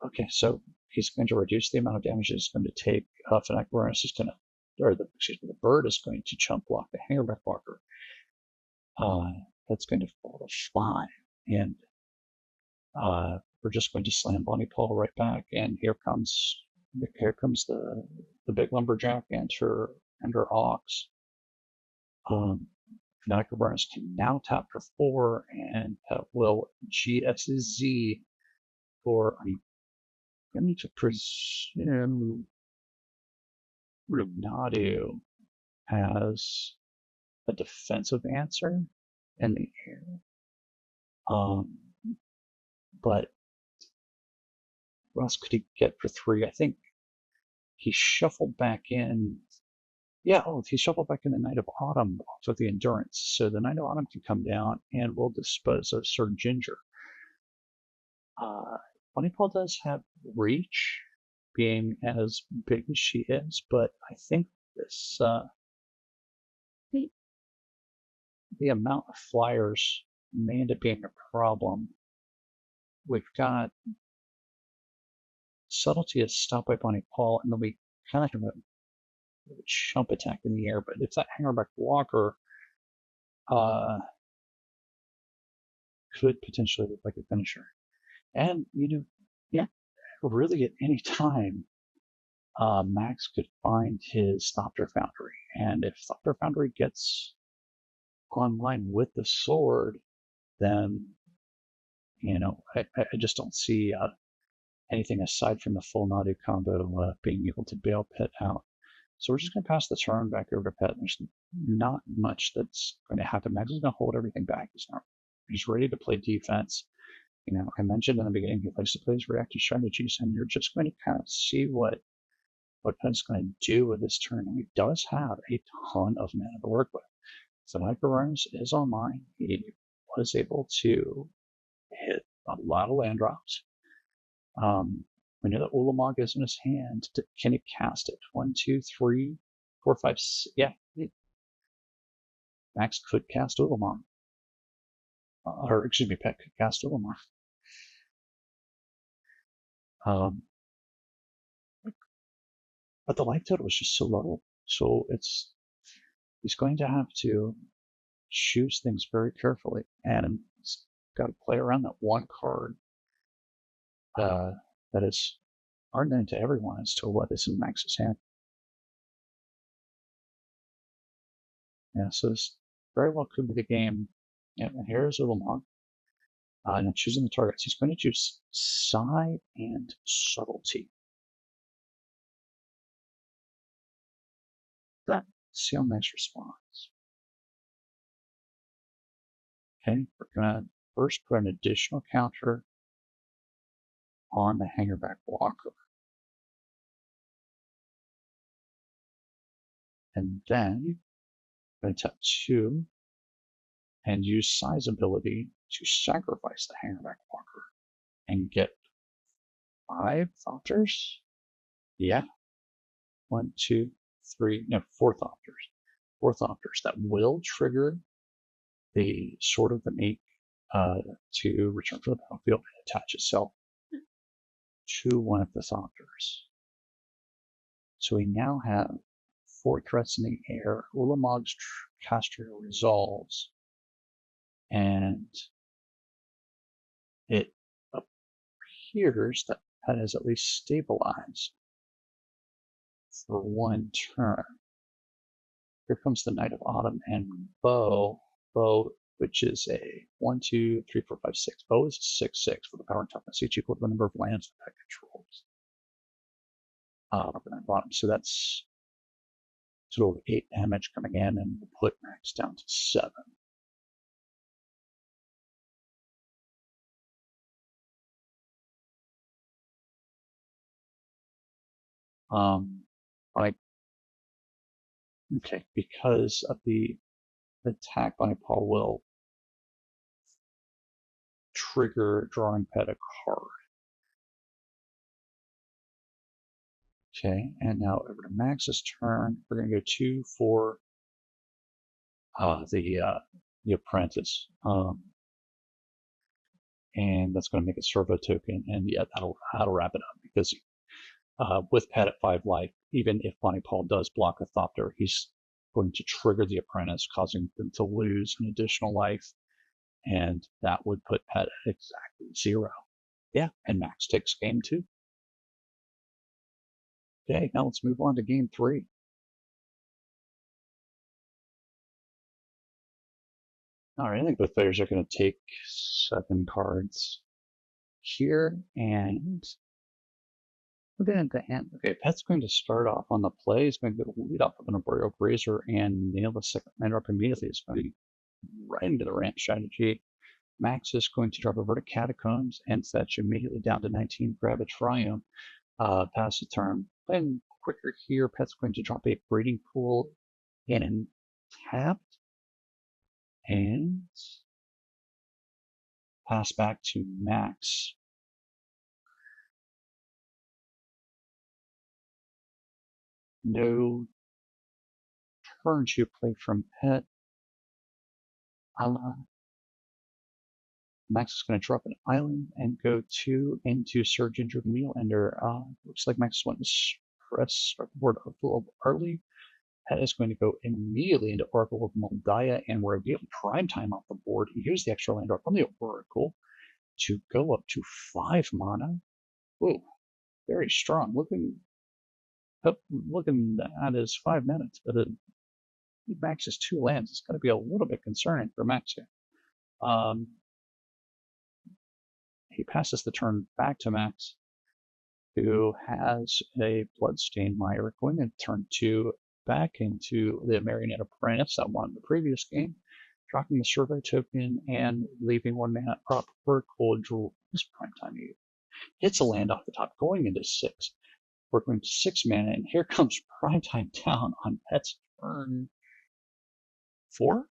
Okay, so he's going to reduce the amount of damage it's going to take. Fanatic Awareness is going to, the bird is going to chump block the Hangerback Walker. That's going to fall to 5, and we're just going to slam Bonnie Paul right back. And here comes the big lumberjack and her ox. Fanatic Awareness can now tap for 4, and that will GSZ for. I'm going to presume Nadu has a defensive answer in the air. But what else could he get for 3? I think he shuffled back in. Yeah, he shuffled back in the Knight of Autumn with the Endurance. So the Knight of Autumn can come down and will dispose of Sir Ginger. Bonnie Paul does have reach, being as big as she is, but I think this the amount of flyers may end up being a problem. We've got Subtlety is stopped by Bonnie Paul, and then we kind of have a chump attack in the air, but if that Hangerback Walker could potentially look like a finisher. And, really at any time, Max could find his Thopter Foundry. And if Thopter Foundry gets online with the sword, then, I just don't see anything aside from the full Nadu combo being able to bail Pet out. So we're just going to pass the turn back over to Pet. There's not much that's going to happen. Max is going to hold everything back. He's ready to play defense. I mentioned in the beginning he likes to play his reactive strategies, and you're just going to kind of see what Pet's going to do with this turn. And he does have a ton of mana to work with. So Microruns is online. He was able to hit a lot of land drops. We know that Ulamog is in his hand. Can he cast it? 1, 2, 3, 4, 5, 6. Yeah. Max could cast Ulamog. Pet could cast Ulamog. But the life total is just so low. So he's going to have to choose things very carefully. And he's got to play around that one card that is are known to everyone as to what is in Max's hand. Yeah, so this very well could be the game. And here's Ulamog. Now choosing the targets. He's going to choose Psi and Subtlety. Let's see how Max responds. Okay, we're going to first put an additional counter on the hangerback blocker. And then I'm going to tap 2 and use Psi's ability to sacrifice the hangerback blocker and get 5 Thopters. Yeah. 1, 2, 3, no, 4 Thopters. 4 Thopters that will trigger the Sword of the Meek to return to the battlefield and attach itself to one of the Thopters. So we now have 4 threats in the air. Ulamog's caster resolves, and it appears that that is at least stabilized for 1 turn. Here comes the Knight of Autumn and Bow, which is a 1, 2, 3, 4, 5, 6. Bow is a 6/6 for the power and toughness, each equal to the number of lands that controls. Up and bottom. So that's a total of 8 damage coming in, and we'll put Max down to 7. Okay, because of the attack, Bunny Paul will trigger drawing pet a card. Okay, and now over to Max's turn. We're going to go 2 for the apprentice, and that's going to make a servo token, and yeah, that'll wrap it up because with pet at 5 life, even if Bonnie Paul does block a Thopter, he's going to trigger the apprentice, causing them to lose an additional life, and that would put pet at exactly 0. Yeah, and Max takes game 2. Okay, now let's move on to game 3. All right, I think both players are going to take 7 cards here, and we'll get into hand. Okay, Pet's going to start off on the play. He's going to go lead off of an Arboreal Grazer and nail the second land up immediately. It's going to be right into the ramp strategy. Max is going to drop a Vertic Catacombs and fetch immediately down to 19, grab a Triumph, pass the turn. Playing quicker here, Pet's going to drop a Breeding Pool and tapped, and pass back to Max. No turn to play from Pet. Max is going to drop an island and go 2 into Surge Injured Wheelender. Looks like Max wants to press the board a little early. Pet is going to go immediately into Oracle of Moldiah, and we're getting prime time off the board. Use the extra land drop from the Oracle to go up to 5 mana. Ooh, very strong. Looking at his 5 minutes, but Max's 2 lands. It's going to be a little bit concerning for Max here. He passes the turn back to Max, who has a Bloodstained Mire, going to turn 2 back into the Marionette Apprentice that won the previous game, dropping the Survey token and leaving 1 mana up for Cold Jewel. This primetime hits a land off the top, going into 6. We're going to 6 mana, and here comes primetime down on Pet's turn 4.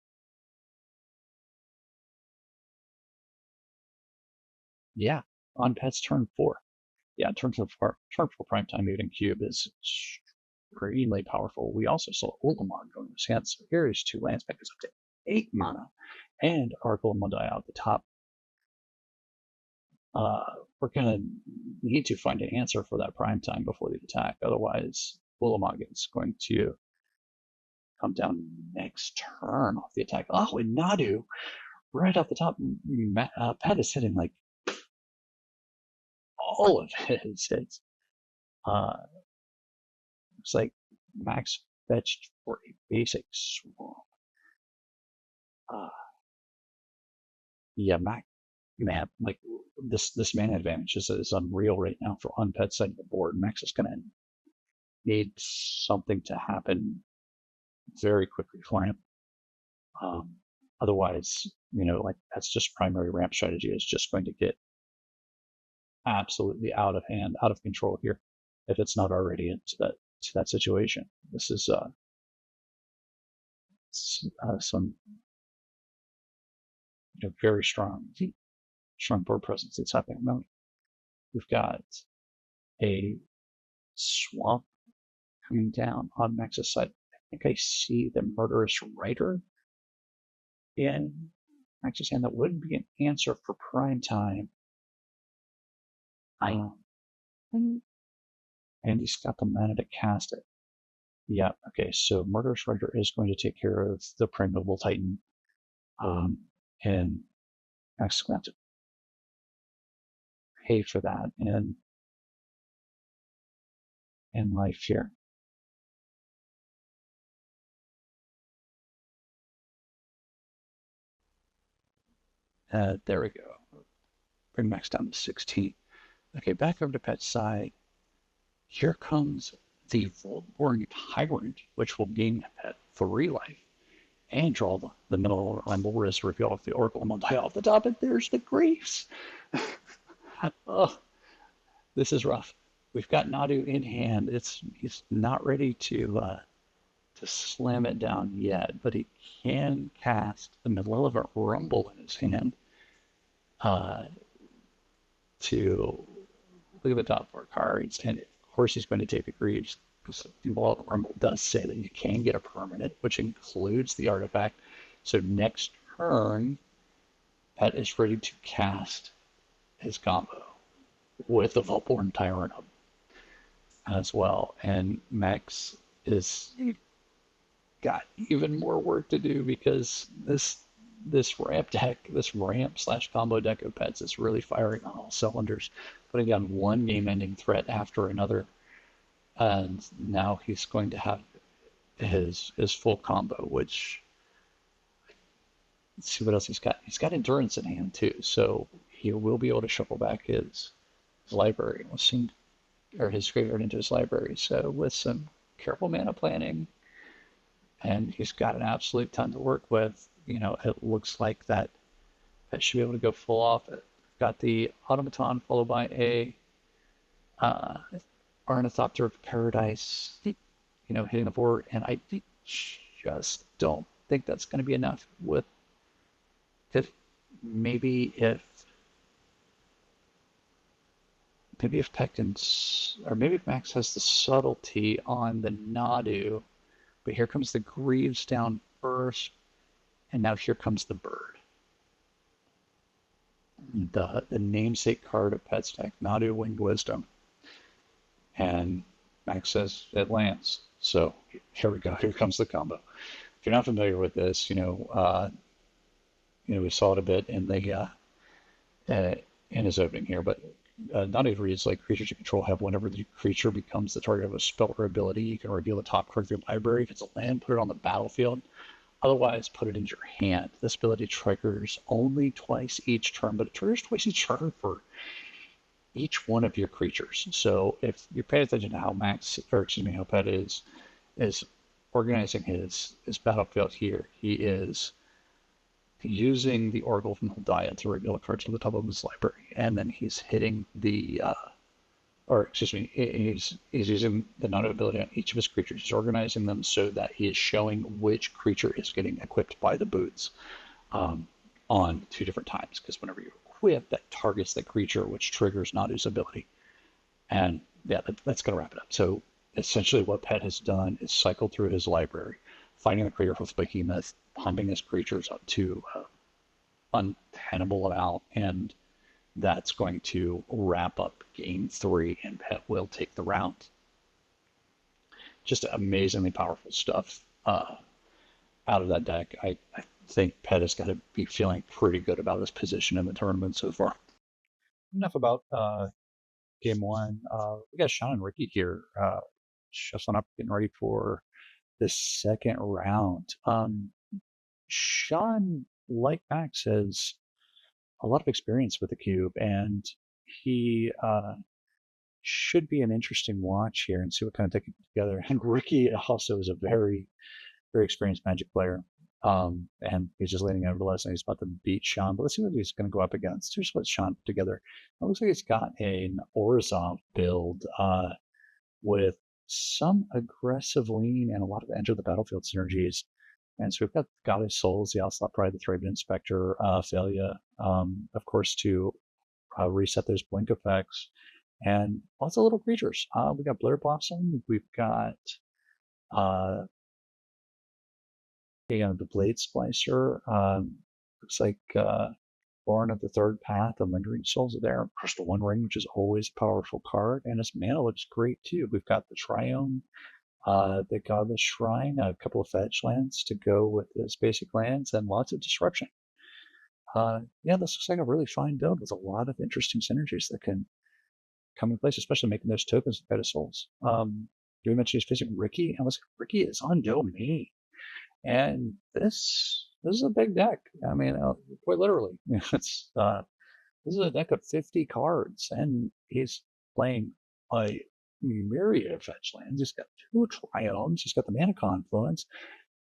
Yeah, on Pet's turn 4. Yeah, turn for primetime mutant cube is extremely powerful. We also saw Ulamog going to his hand, so here is 2 lands back, up to 8 mana, and Oracle of Moldiah out the top. We're going to need to find an answer for that primetime before the attack, otherwise Ulamog is going to come down next turn off the attack. Oh, and Nadu, right off the top, Pet is hitting like all of his hits. Uh, Looks like Max fetched for a basic swamp. Uh, yeah, Max, man, like this mana advantage is unreal right now for on Pet's side of the board. Max is going to need something to happen very quickly for him. Um, Otherwise, like that's just primary ramp strategy is just going to get absolutely out of hand, out of control here, if it's not already into that situation. This is some very strong board presence that's happening now. We've got a swamp coming down on Max's side. I think I see the murderous writer in Max's hand. That would be an answer for prime time. I and he's got the mana to cast it. Yeah, okay, so Murderous Rider is going to take care of the Primeval Titan. And Max is going to have to pay for that in life here. There we go. Bring Max down to 16. Okay, back over to Pet's side. Here comes the Voltborn Tyrant, which will gain Pet 3 life and draw the middle Rumble Wrist, reveal off the Oracle and die off the top, and there's the Griefs. Oh, this is rough. We've got Nadu in hand. He's not ready to slam it down yet, but he can cast the Malevolent Rumble in his hand to look at the top four cards, and of course he's going to take the Greaves. The Malevolent Rumble does say that you can get a permanent, which includes the artifact. So next turn, Pet is ready to cast his combo with the Voltborn Tyrant as well, and Max is got even more work to do because this ramp deck, this ramp slash combo deck of Pets is really firing on all cylinders, putting down one game-ending threat after another, and now he's going to have his full combo. Which, let's see what else he's got. He's got Endurance in hand too, so he will be able to shuffle back his library, or his graveyard into his library. So with some careful mana planning, and he's got an absolute ton to work with. It looks like that should be able to go full off. Got the Automaton followed by a Ornithopter of Paradise, hitting the board, and I just don't think that's going to be enough. If maybe if Pectins, or maybe if Max has the subtlety on the Nadu, but here comes the Greaves down first, and now here comes the bird. The namesake card of Pet's deck, Nadu Winged Wisdom. And Max says it lands. So here we go. Here comes the combo. If you're not familiar with this, we saw it a bit in his opening here, but Nadu reads like creatures you control have whenever the creature becomes the target of a spell or ability, you can reveal the top card of your library. If it's a land, put it on the battlefield. Otherwise, put it in your hand. This ability triggers only twice each turn, but it triggers twice each turn for each one of your creatures. So if you pay attention to how how Pet is organizing his battlefield here, he is using the Oracle from Hildiah to reveal a card to the top of his library, and then he's hitting he's using the Nadu ability on each of his creatures. He's organizing them so that he is showing which creature is getting equipped by the boots on two different times. Because whenever you equip, that targets the creature, which triggers Nadu's ability. And yeah, that's going to wrap it up. So essentially what Pet has done is cycle through his library, finding the creature with Behemoth, pumping his creatures up to untenable amount, and that's going to wrap up game 3, and Pet will take the round. Just amazingly powerful stuff out of that deck. I think Pet has got to be feeling pretty good about his position in the tournament so far. Enough about Game one. We got Sean and Ricky here. Just on up, getting ready for the second round. Sean, like Max, has a lot of experience with the cube, and he should be an interesting watch here and see what kind of take it together. And Ricky also is a very, very experienced Magic player. And he's just leaning over to us and he's about to beat Sean. But let's see what he's going to go up against. Here's what Sean put together. It looks like he's got an Orzhov build with some aggressive lean and a lot of enter the battlefield synergies. And so we've got Goddess Souls, the Outslot Pride, the Thraben Inspector, Failure, of course, to reset those blink effects, and lots of little creatures. We got Blair Blossom, we've got the Blade Splicer. Looks like Born of the Third Path, the Lingering Souls are there. Crystal One Ring, which is always a powerful card, and his mana looks great too. We've got the Triome, the Godless Shrine, a couple of fetch lands to go with his basic lands, and lots of disruption. Yeah, this looks like a really fine build with a lot of interesting synergies that can come in place, especially making those tokens of Beta Souls. You mentioned he's facing Ricky, and Ricky is on domain. And this is a big deck. I mean, quite literally, it's this is a deck of 50 cards, and he's playing a myriad of fetch lands. He's got 2 Triomes. He's got the Mana Confluence,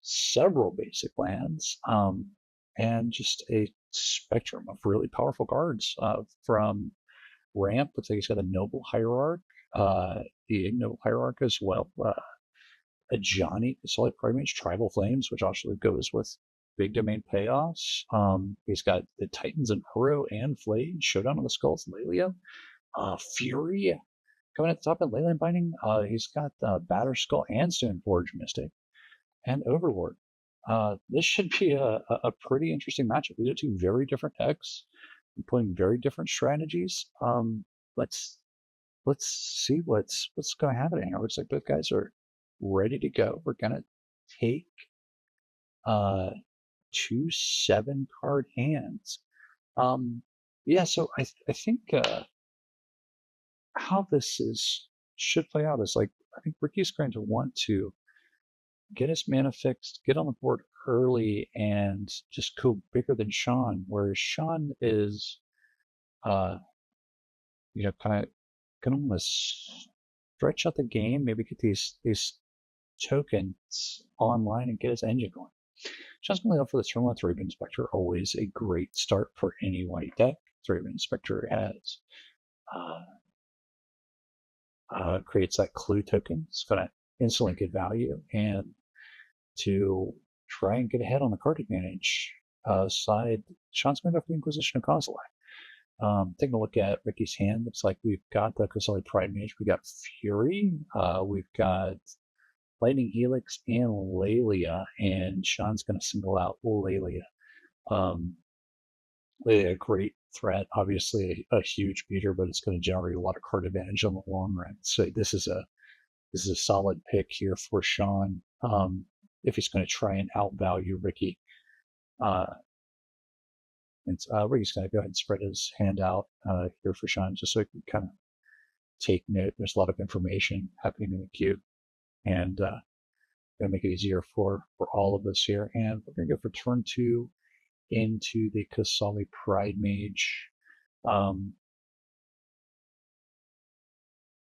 several basic lands, and just a spectrum of really powerful cards. From Ramp, looks like he's got a Noble Hierarch, the Ignoble Hierarch as well. A Johnny Solid Primage, Tribal Flames, which also goes with big domain payoffs. He's got the Titans and Uro and Flayed, Showdown of the Skulls, Lelia, Fury coming at the top of Leyland Binding. He's got Batter Skull and Stoneforge Mystic, and Overlord. This should be a pretty interesting matchup. These are 2 very different decks, playing very different strategies. Let's see what's going to happen here. It looks like both guys are ready to go. We're gonna take 2 7-card hands. Yeah, so I think how this should play out is, like, I think Ricky's going to want to get his mana fixed, get on the board early, and just go bigger than Sean, whereas Sean is kind of gonna want to stretch out the game, maybe get these tokens online and get his engine going. Sean's going to go for the turn 1 Thraben Inspector, always a great start for any white deck. Thraben Inspector has creates that clue token. It's going to instantly get value, and to try and get ahead on the card advantage side, Sean's going to go for the Inquisition of Kozilek. Taking a look at Ricky's hand, looks like we've got the Kozilek Pride Mage, we got Fury, we've got Lightning Helix and Lelia, and Sean's going to single out Lelia. Lelia, a great threat, obviously a huge beater, but it's going to generate a lot of card advantage on the long run. So this is a solid pick here for Sean. If he's going to try and outvalue Ricky. Ricky's going to go ahead and spread his hand out here for Sean, just so he can kind of take note. There's a lot of information happening in the queue, and going to make it easier for all of us here. And we're going to go for turn 2 into the Kasali Pride Mage.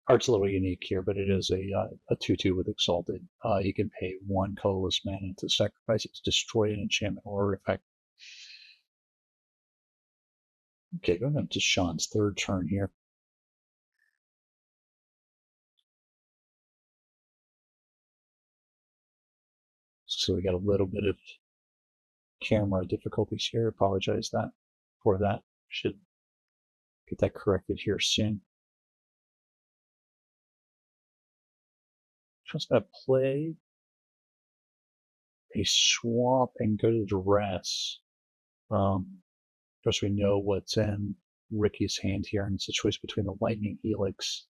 Art's a little unique here, but it is a 2/2 with Exalted. You can pay 1 colorless mana to sacrifice it to destroy an enchantment or artifact. Okay, going up to Sean's 3rd turn here. So we got a little bit of camera difficulties here. Apologize for that. Should get that corrected here soon. Just going to play a swap and go to duress. Of course, we know what's in Ricky's hand here, and it's a choice between the Lightning Helix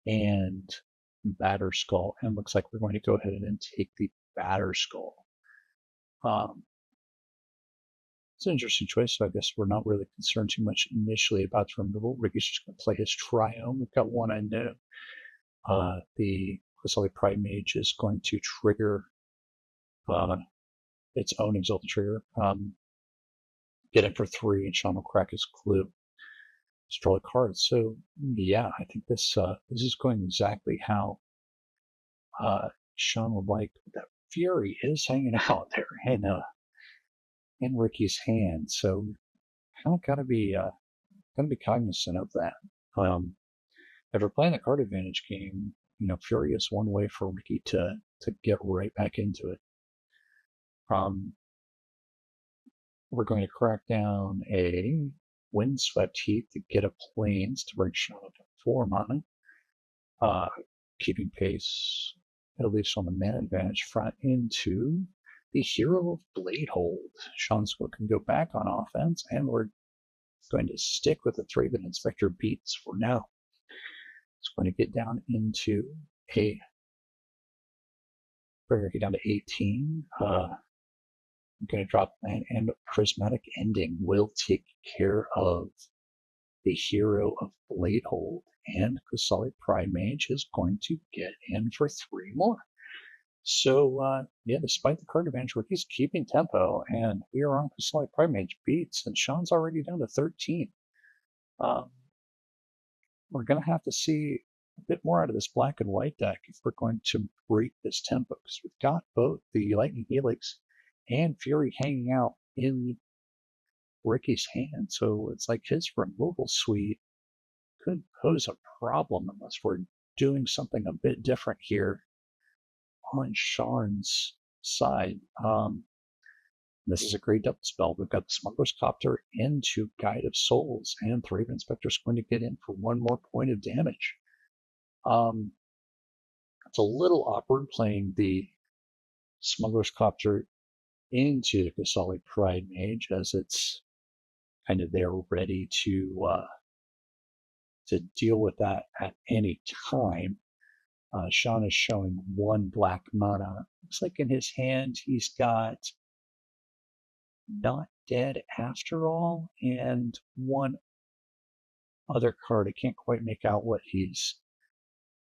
and Batter Skull. And it looks like we're going to go ahead and take the Batter Skull. It's an interesting choice, so I guess we're not really concerned too much initially about the removal. Ricky's just going to play his Triome. We've got one unknown. The Quasali Pride Mage is going to trigger its own Exalted trigger. Get it for 3, and Sean will crack his clue. Just draw a card. So yeah, I think this is going exactly how Sean would like. That Fury is hanging out there in Ricky's hand, so kind of gotta be cognizant of that. If we're playing the card advantage game, Fury is one way for Ricky to get right back into it. We're going to crack down a Windswept Heath to get a Plains to bring Sean up to 4 mana, keeping pace, at least on the mana advantage front, into the Hero of Bladehold. Sean's can go back on offense, and we're going to stick with the Thraben Inspector beats for now. It's going to get down into we're down to 18. I'm going to drop land, and Prismatic Ending will take care of the Hero of Bladehold, and Quasali Pride Mage is going to get in for 3 more. So, yeah, despite the card advantage, Ricky's keeping tempo, and we are on Quasali Pride Mage beats, and Sean's already down to 13. We're going to have to see a bit more out of this black and white deck if we're going to break this tempo, because we've got both the Lightning Helix and Fury hanging out in Ricky's hand. So it's like his removal suite could pose a problem unless we're doing something a bit different here on Sean's side. This is a great double spell. We've got the Smuggler's Copter into Guide of Souls, and Thraben Inspector's going to get in for 1 more point of damage. It's a little awkward playing the Smuggler's Copter into the Quasali Pride Mage, as it's kind of there ready to deal with that at any time. Sean is showing 1 black mana. Looks like in his hand he's got Not Dead After All and 1 other card. I can't quite make out what he's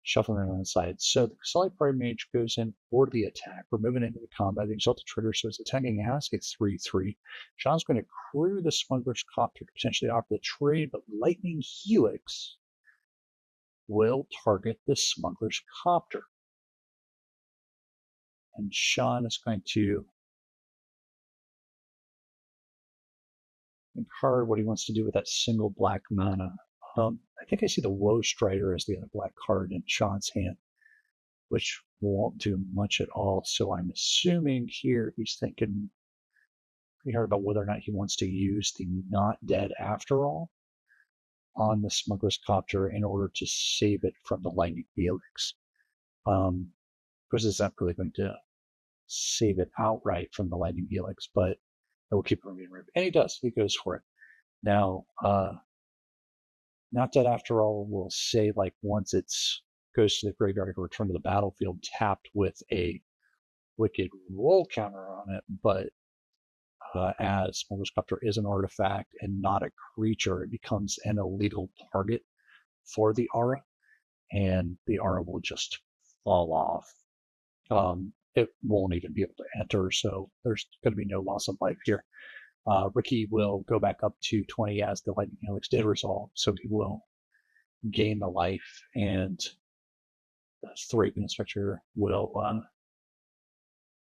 shuffling on the side. So the Quasali Pride Mage goes in for the attack. We're moving into the combat. The Exalted trigger, so it's attacking. It has a 3/3. Sean's going to crew the Smuggler's Copter to potentially offer the trade, but Lightning Helix will target the Smuggler's Copter. And Sean is going to card what he wants to do with that single black mana. I think I see the Woe Strider as the other black card in Sean's hand, which won't do much at all. So I'm assuming here he's thinking pretty hard about whether or not he wants to use the Not Dead After All on the Smuggler's Copter in order to save it from the Lightning Helix. Because it's not really going to save it outright from the Lightning Helix, but it will keep it from being ripped. And he does. He goes for it. Now, Not Dead After All will say, like, once it goes to the graveyard, it can return to the battlefield tapped with a Wicked Roll counter on it, but as Smuggler's Copter is an artifact and not a creature, it becomes an illegal target for the aura, and the aura will just fall off. It won't even be able to enter, so there's going to be no loss of life here. Ricky will go back up to 20 as the Lightning Helix did resolve, so he will gain the life, and the Thraben Inspector will,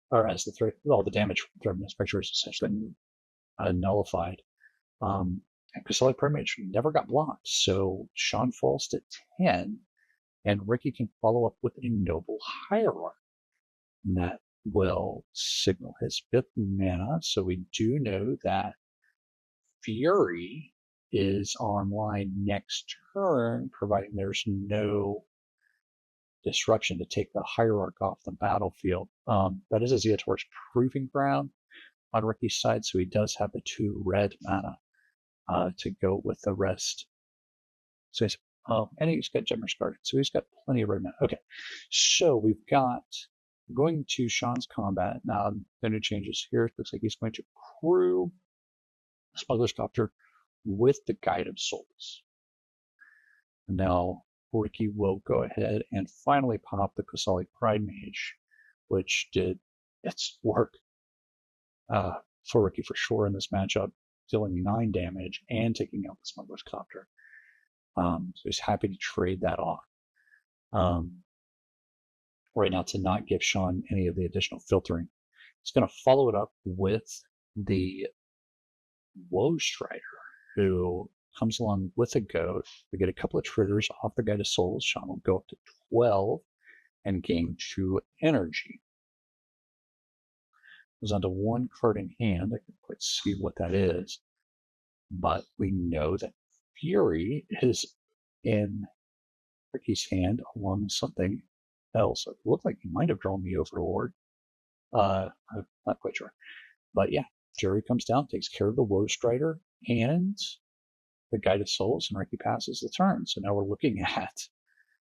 or as the damage from Thraben Inspector is essentially nullified. And Quasali Pride Mage never got blocked, so Sean falls to 10, and Ricky can follow up with a Noble Hierarch. And that will signal his 5th mana, so we do know that Fury is online next turn, providing there's no disruption to take the Hierarch off the battlefield. That is Azeator's Proving Ground on Ricky's side, so he does have the 2 red mana to go with the rest. So he's, and he's got Gemmer's Guard, so he's got plenty of red mana. Okay, so we've got going to Sean's combat. Now, the new changes here. It looks like he's going to crew Smuggler's Copter with the Guide of Souls. And now Ricky will go ahead and finally pop the Kosali Pride Mage, which did its work for Ricky for sure in this matchup, dealing 9 damage and taking out the Smuggler's Copter. So he's happy to trade that off. Right now to not give Sean any of the additional filtering. He's going to follow it up with the Woe Strider, who comes along with a goat. We get a couple of triggers off the Guide of Souls. Sean will go up to 12 and gain 2 energy. Goes on to 1 card in hand. I can't quite see what that is, but we know that Fury is in Ricky's hand along with something else. It looked like he might have drawn the Overlord. I'm not quite sure. But yeah, Fury comes down, takes care of the Woe Strider and the Guide of Souls, and Ricky passes the turn. So now we're looking at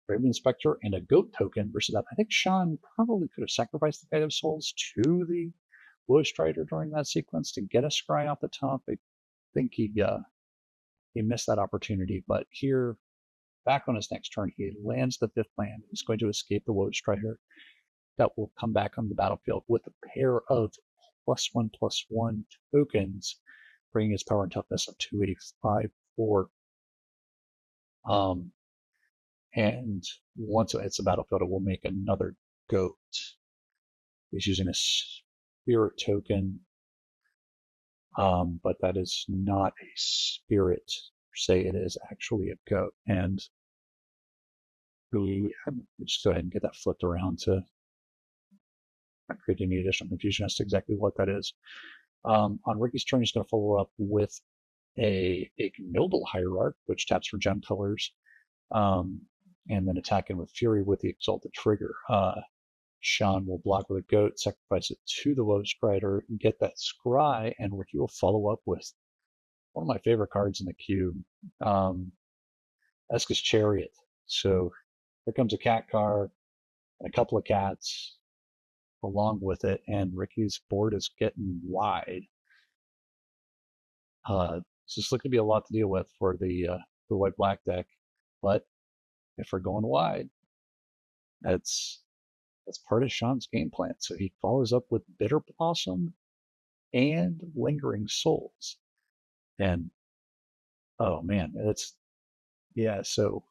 Raven Inspector and a goat token versus that. I think Sean probably could have sacrificed the Guide of Souls to the Woe Strider during that sequence to get a scry off the top. I think he missed that opportunity, but here, back on his next turn, he lands the 5th land. He's going to escape the Woe Strider. That will come back on the battlefield with a pair of +1/+1 tokens, bringing his power and toughness up to 85/4. And once it hits the battlefield, it will make another goat. He's using a spirit token, but that is not a spirit per se. It is actually a goat. And we just go ahead and get that flipped around to not create any additional confusion as to exactly what that is. On Ricky's turn, he's going to follow up with a Ignoble Hierarch, which taps for gem colors, and then attacking with Fury with the Exalted Trigger. Sean will block with a goat, sacrifice it to the Woe Strider, get that scry, and Ricky will follow up with one of my favorite cards in the cube, Eska's Chariot. So here comes a cat card and a couple of cats along with it, and Ricky's board is getting wide. This is looking to be a lot to deal with for the white-black deck, but if we're going wide, that's part of Sean's game plan. So he follows up with Bitter Blossom and Lingering Souls. And, oh man, so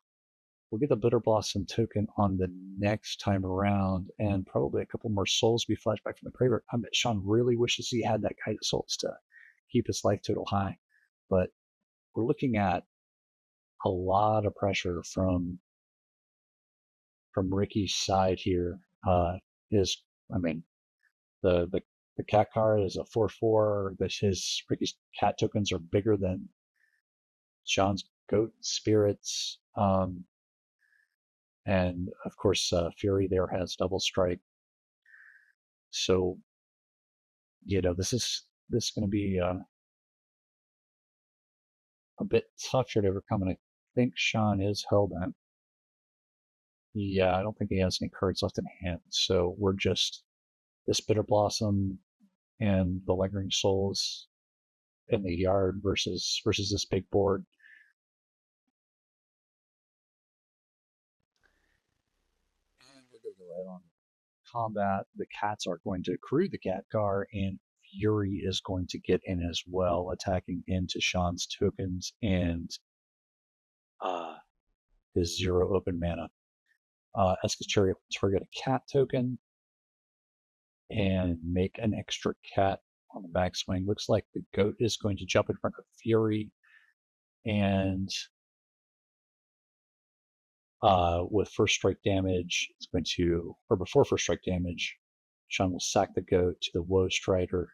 we'll get the Bitter Blossom token on the next time around, and probably a couple more souls be flashed back from the graveyard. I bet Sean really wishes he had that Guide of Souls to keep his life total high. But we're looking at a lot of pressure from Ricky's side here. The cat card is a 4/4. Ricky's cat tokens are bigger than Sean's goat spirits. And of course, Fury there has double strike. So, this is going to be a bit tougher to overcome, and I think Sean is hellbent. Yeah, I don't think he has any cards left in hand, so we're just this Bitter Blossom and the Lingering Souls in the yard versus this big board. And we're going to go ahead on combat. The cats are going to accrue the cat car, and Fury is going to get in as well, attacking into Sean's tokens and his 0 open mana. Eska's Chariot will target a cat token and make an extra cat on the backswing. Looks like the goat is going to jump in front of Fury, and with first strike damage, before first strike damage, Sean will sack the goat to the Woe Strider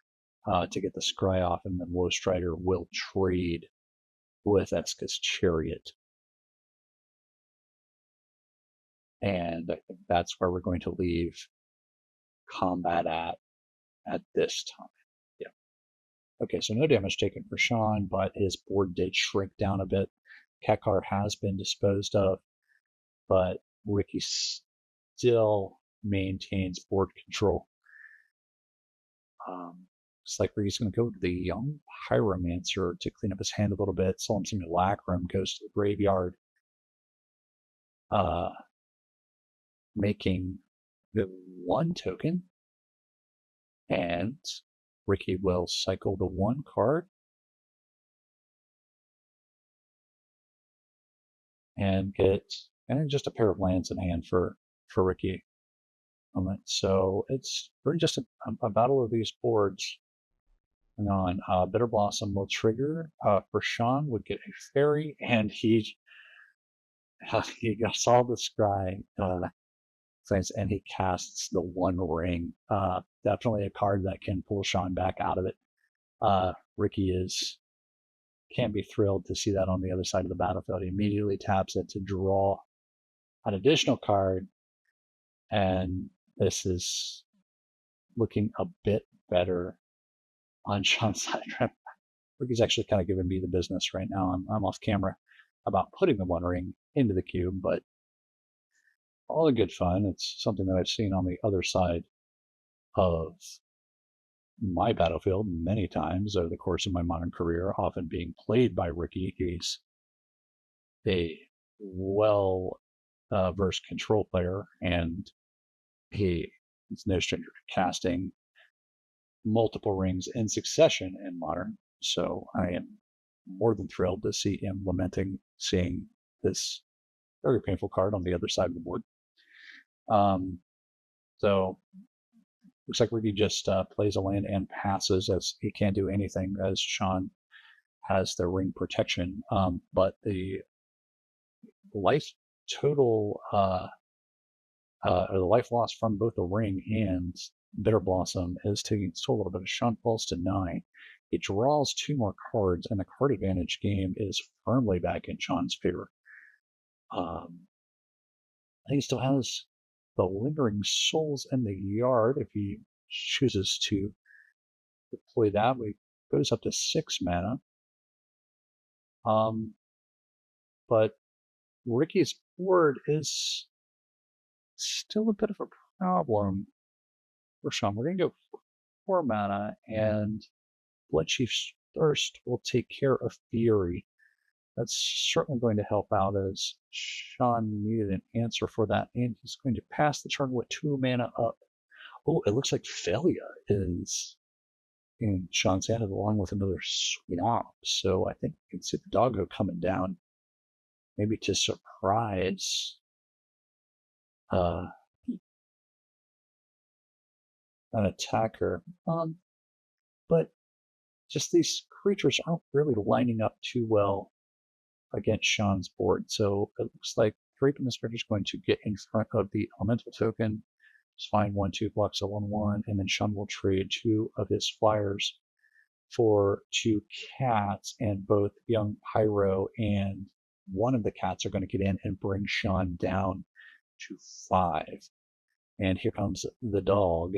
to get the scry off, and then Woe Strider will trade with Eska's Chariot. And I think that's where we're going to leave combat at this time. Yeah. Okay, so no damage taken for Sean, but his board did shrink down a bit. Kekar has been disposed of, but Ricky still maintains board control. It's like where he's going to go to the young pyromancer to clean up his hand a little bit. Solemn Simulacrum goes to the graveyard, uh, making the 1 token, and Ricky will cycle the 1 card and get just a pair of lands in hand for Ricky. So it's really just a battle of these boards. And on Bitter Blossom will trigger for Sean, would get a fairy, and he saw the scry things, and he casts the 1 ring. Definitely a card that can pull Sean back out of it. Ricky can't be thrilled to see that on the other side of the battlefield. He immediately taps it to draw an additional card, and this is looking a bit better on Sean's side. Ricky's actually kind of giving me the business right now. I'm off camera about putting the 1 ring into the cube, but all in good fun. It's something that I've seen on the other side of my battlefield many times over the course of my Modern career, often being played by Ricky. He's a well-versed control player, and he is no stranger to casting multiple rings in succession in Modern. So I am more than thrilled to see him lamenting seeing this very painful card on the other side of the board. So looks like Ricky just plays a land and passes, as he can't do anything as Sean has the ring protection. But the life total, or the life loss from both the ring and Bitter Blossom is taking still a little bit. Sean falls to 9. It draws 2 more cards, and the card advantage game is firmly back in Sean's favor. I think he still has the Lingering Souls in the yard if he chooses to deploy that. It goes up to 6 mana. But Ricky's board is still a bit of a problem for Sean. We're going to go 4 mana, and Bloodchief's Thirst will take care of Fury. That's certainly going to help out, as Sean needed an answer for that, and he's going to pass the turn with 2 mana up. Oh, it looks like Thalia is in Sean's hand along with another Swamp. So I think we can see the Doggo coming down, maybe to surprise an attacker. But just these creatures aren't really lining up too well against Sean's board. So it looks like Drape and the Spirit is going to get in front of the Elemental token. Just find 1/2 blocks a 1/1, and then Sean will trade 2 of his flyers for 2 cats, and both Young Pyro and one of the cats are going to get in and bring Sean down to 5. And here comes the dog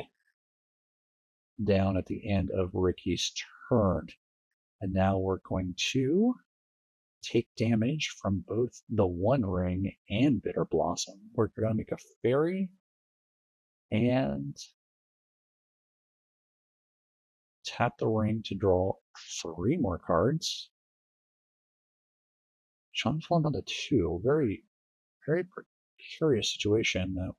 down at the end of Ricky's turn. And now we're going to take damage from both the 1 ring and Bitter Blossom. We're going to make a fairy and tap the ring to draw 3 more cards. Sean's fallen down to 2. Very, very precarious situation that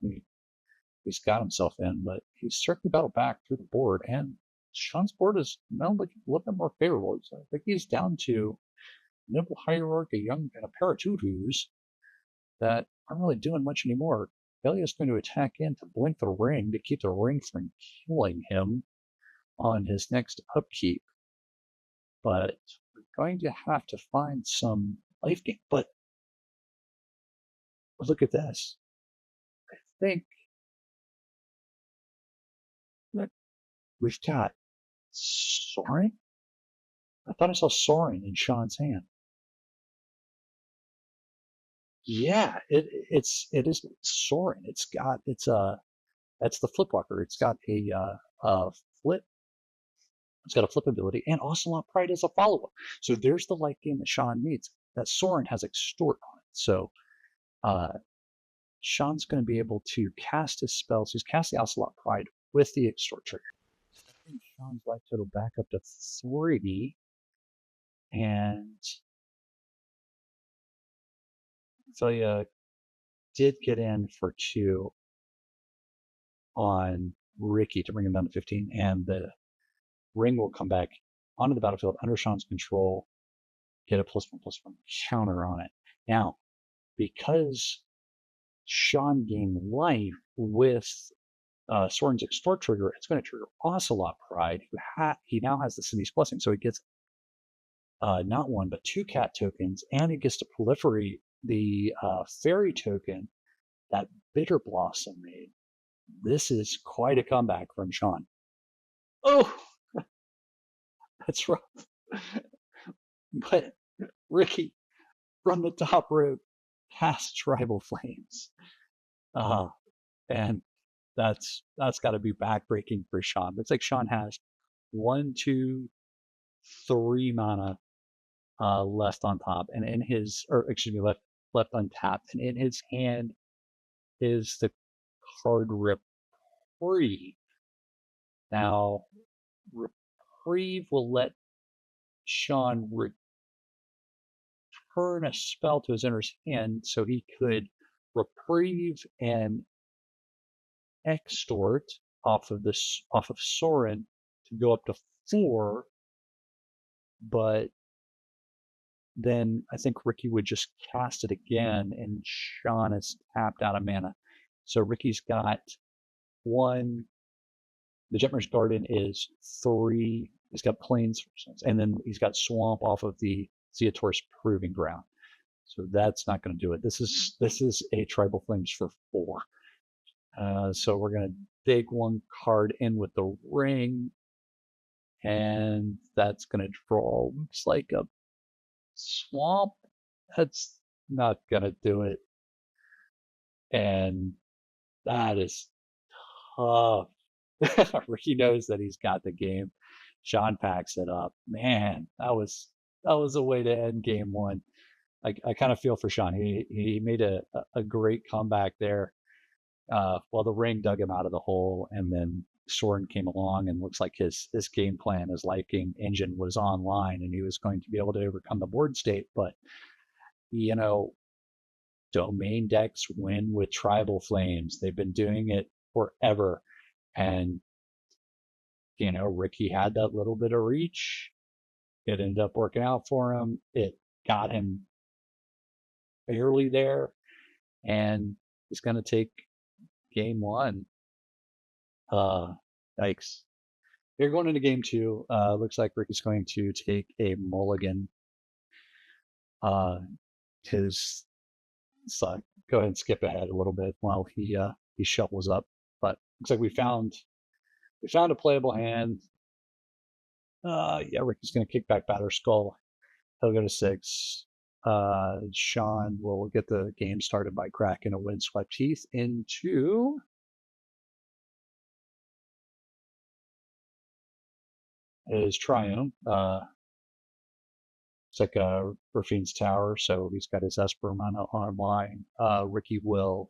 he's got himself in, but he's certainly battled back through the board, and Sean's board is now looking a little bit more favorable. So I think he's down to Nimble Hierarch, a young, and a pair of tutus that aren't really doing much anymore. Thalia's going to attack in to blink the ring to keep the ring from killing him on his next upkeep. But we're going to have to find some life gain. But look at this. I think that we've got Soaring. I thought I saw Soaring in Sean's hand. Yeah, it is Soaring. That's the flip walker. It's got a flip. It's got a flip ability, and Ocelot Pride is a follow-up. So there's the light game that Sean needs. That Soaring has Extort on it. So Sean's going to be able to cast his spells. He's cast the Ocelot Pride with the Extort trigger. Sean's life total back up to 3. And Celia did get in for 2 on Ricky to bring him down to 15. And the ring will come back onto the battlefield under Sean's control, get a +1/+1 counter on it. Now, because Sean gained life with Soren's Extort trigger, it's going to trigger Ocelot Pride, who he now has the City's Blessing, so he gets not 1 but 2 cat tokens, and he gets to proliferate the fairy token that Bitter Blossom made. This is quite a comeback from Sean. Oh, that's rough. But Ricky, from the top rope, has Tribal Flames. And that's got to be backbreaking for Sean. It's like Sean has 1, 2, 3 mana left on top, and in his, or excuse me, left untapped, and in his hand is the card Reprieve. Now, Reprieve will let Sean return a spell to his owner's hand, so he could Reprieve and Extort off of Soren to go up to 4, but then I think Ricky would just cast it again, and Sean is tapped out of mana. So Ricky's got 1. The Jetmir's Garden is 3. He's got Plains, and then he's got Swamp off of the Zeator's Proving Ground. So that's not going to do it. This is a Tribal Flames for 4. So we're going to dig 1 card in with the ring, and that's going to draw, looks like a Swamp. That's not going to do it. And that is tough. Ricky knows that he's got the game. Sean packs it up. Man, that was a way to end game 1. I kind of feel for Sean. He made a great comeback there. Well, the ring dug him out of the hole, and then Soren came along, and looks like his game plan, his liking engine was online, and he was going to be able to overcome the board state. But domain decks win with Tribal Flames. They've been doing it forever, and Ricky had that little bit of reach. It ended up working out for him. It got him barely there, and he's going to take game 1. Yikes. You're going into game 2. Looks like Ricky's going to take a mulligan. So go ahead and skip ahead a little bit while he shuffles up. But looks like we found a playable hand. Ricky's going to kick back Batter Skull. He'll go to 6. Sean will get the game started by cracking a Windswept Teeth into his Triumph. It's like a Rafine's Tower, so he's got his Esper mana online. Ricky will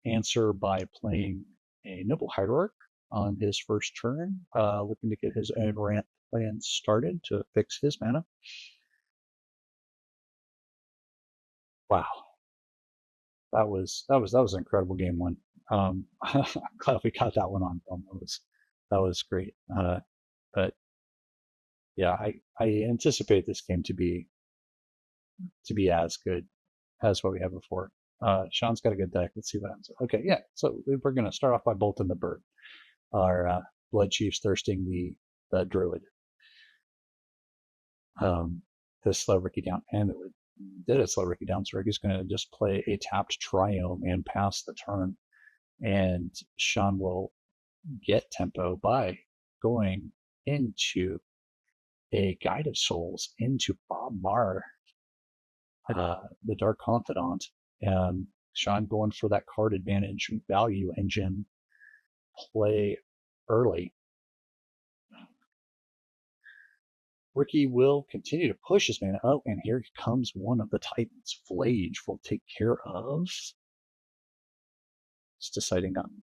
answer by playing a Noble Hierarch on his first turn, looking to get his own ramp plan started to fix his mana. Wow, that was an incredible game 1. I'm glad we got that one on film. That was great. But yeah, I anticipate this game to be as good as what we had before. Sean's got a good deck. Let's see what happens. Okay, yeah. So we're gonna start off by bolting the bird. Our Blood Chief's thirsting the druid. To slow Ricky down, and it slow Ricky down. So Ricky's gonna just play a tapped Triome and pass the turn, and Sean will get tempo by going into a Guide of Souls into Bob Marr, the Dark Confidant. Sean going for that card advantage value engine play early. Ricky will continue to push his mana. Oh, and here comes one of the Titans. Flage will take care of. It's deciding on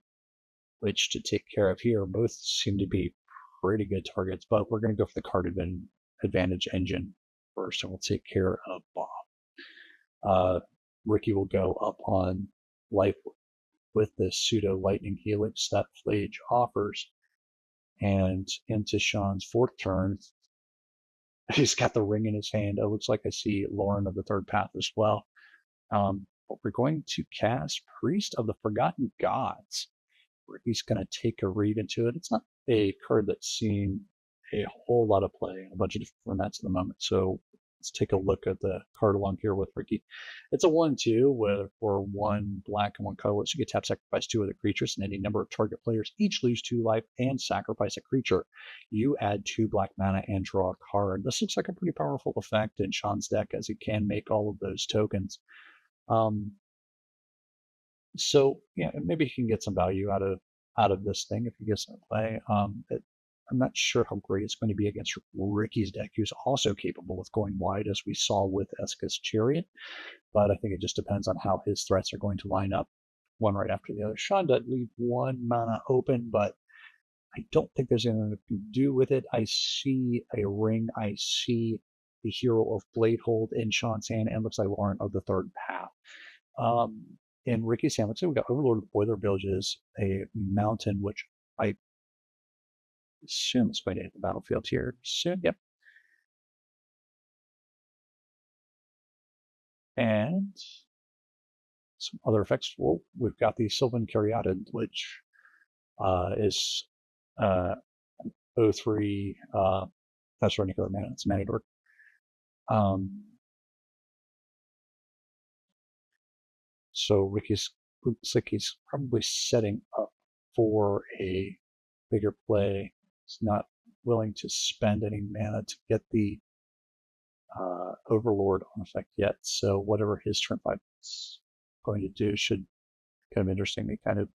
which to take care of here. Both seem to be pretty good targets, but we're going to go for the card advantage engine first, and we'll take care of Bob. Ricky will go up on life with this pseudo lightning helix that Flage offers, and into Sean's fourth turn, he's got the ring in his hand. It looks like I see Lauren of the third path as well. But we're going to cast Priest of the Forgotten Gods. Ricky's going to take a read into it. It's not a card that's seeing a whole lot of play in a bunch of different formats at the moment. So let's take a look at the card along here with Ricky. It's a 1/2 where for 1 black and 1 colorless, you get tap sacrifice 2 of the creatures, and any number of target players each lose 2 life and sacrifice a creature. You add 2 black mana and draw a card. This looks like a pretty powerful effect in Sean's deck, as he can make all of those tokens. So yeah, maybe he can get some value out of this thing if he gets to play. I'm not sure how great it's going to be against Ricky's deck, who's also capable of going wide, as we saw with Eska's Chariot. But I think it just depends on how his threats are going to line up, one right after the other. Sean does leave 1 mana open, but I don't think there's anything to do with it. I see a ring. I see the Hero of Bladehold in Sean's hand, and looks like Lauren of the third path. In Ricky's hand, looks like we got Overlord of Boiler Bilges, a mountain, which I assume is going to hit the battlefield here soon. Yep. And some other effects. Well, we've got the Sylvan Caryatid, which is 03. That's running color mana. It's mana dork. So Ricky's looks like he's probably setting up for a bigger play. He's not willing to spend any mana to get the Overlord on effect yet. So whatever his turn 5 is going to do should kind of interestingly kind of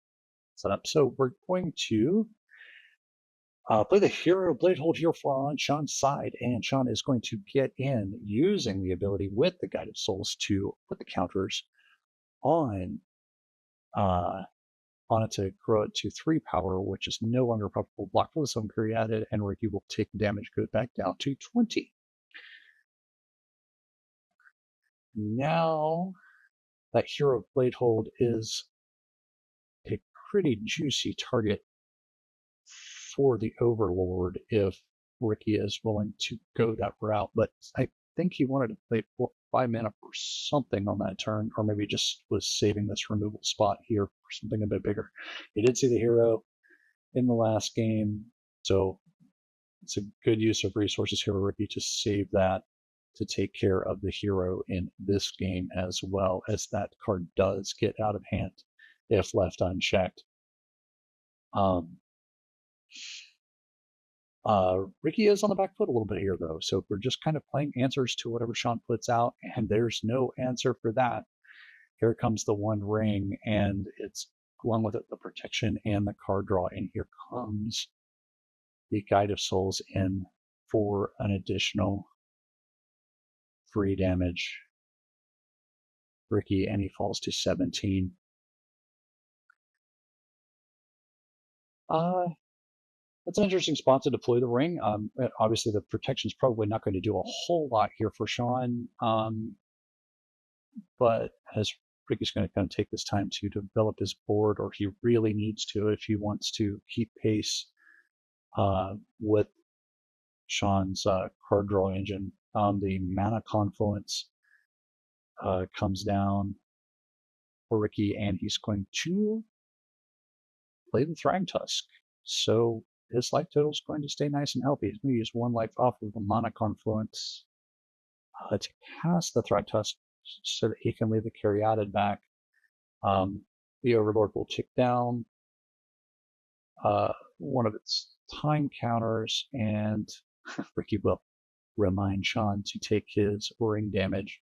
set up. So we're going to play the Hero Bladehold here on Sean's side, and Sean is going to get in using the ability with the Guided Souls to put the counters on it to grow it to 3 power, which is no longer a probable block for the Sylvan Caryatid, and Ricky will take damage, go back down to 20. Now that Hero of Bladehold is a pretty juicy target for the Overlord if Ricky is willing to go that route, but I think he wanted to play 5 mana for something on that turn, or maybe just was saving this removal spot here for something a bit bigger. He did see the hero in the last game, so it's a good use of resources here, Ricky, to save that to take care of the hero in this game, as well as that card does get out of hand if left unchecked. Ricky is on the back foot a little bit here, though, so we're just kind of playing answers to whatever Sean puts out, and there's no answer for that. Here comes the 1 ring, and it's along with it the protection and the card draw, and here comes the Guide of Souls in for an additional 3 damage. Ricky, and he falls to 17. That's an interesting spot to deploy the ring. Obviously, the protection is probably not going to do a whole lot here for Sean, but as Ricky's going to kind of take this time to develop his board, or he really needs to if he wants to keep pace with Sean's card draw engine. The mana confluence comes down for Ricky, and he's going to play the Thragtusk. So his life total is going to stay nice and healthy. He's going to use 1 life off of the mana confluence to cast the Thragtusk so that he can leave the Caryatid back. The Overlord will tick down one of its time counters, and Ricky will remind Sean to take his ring damage,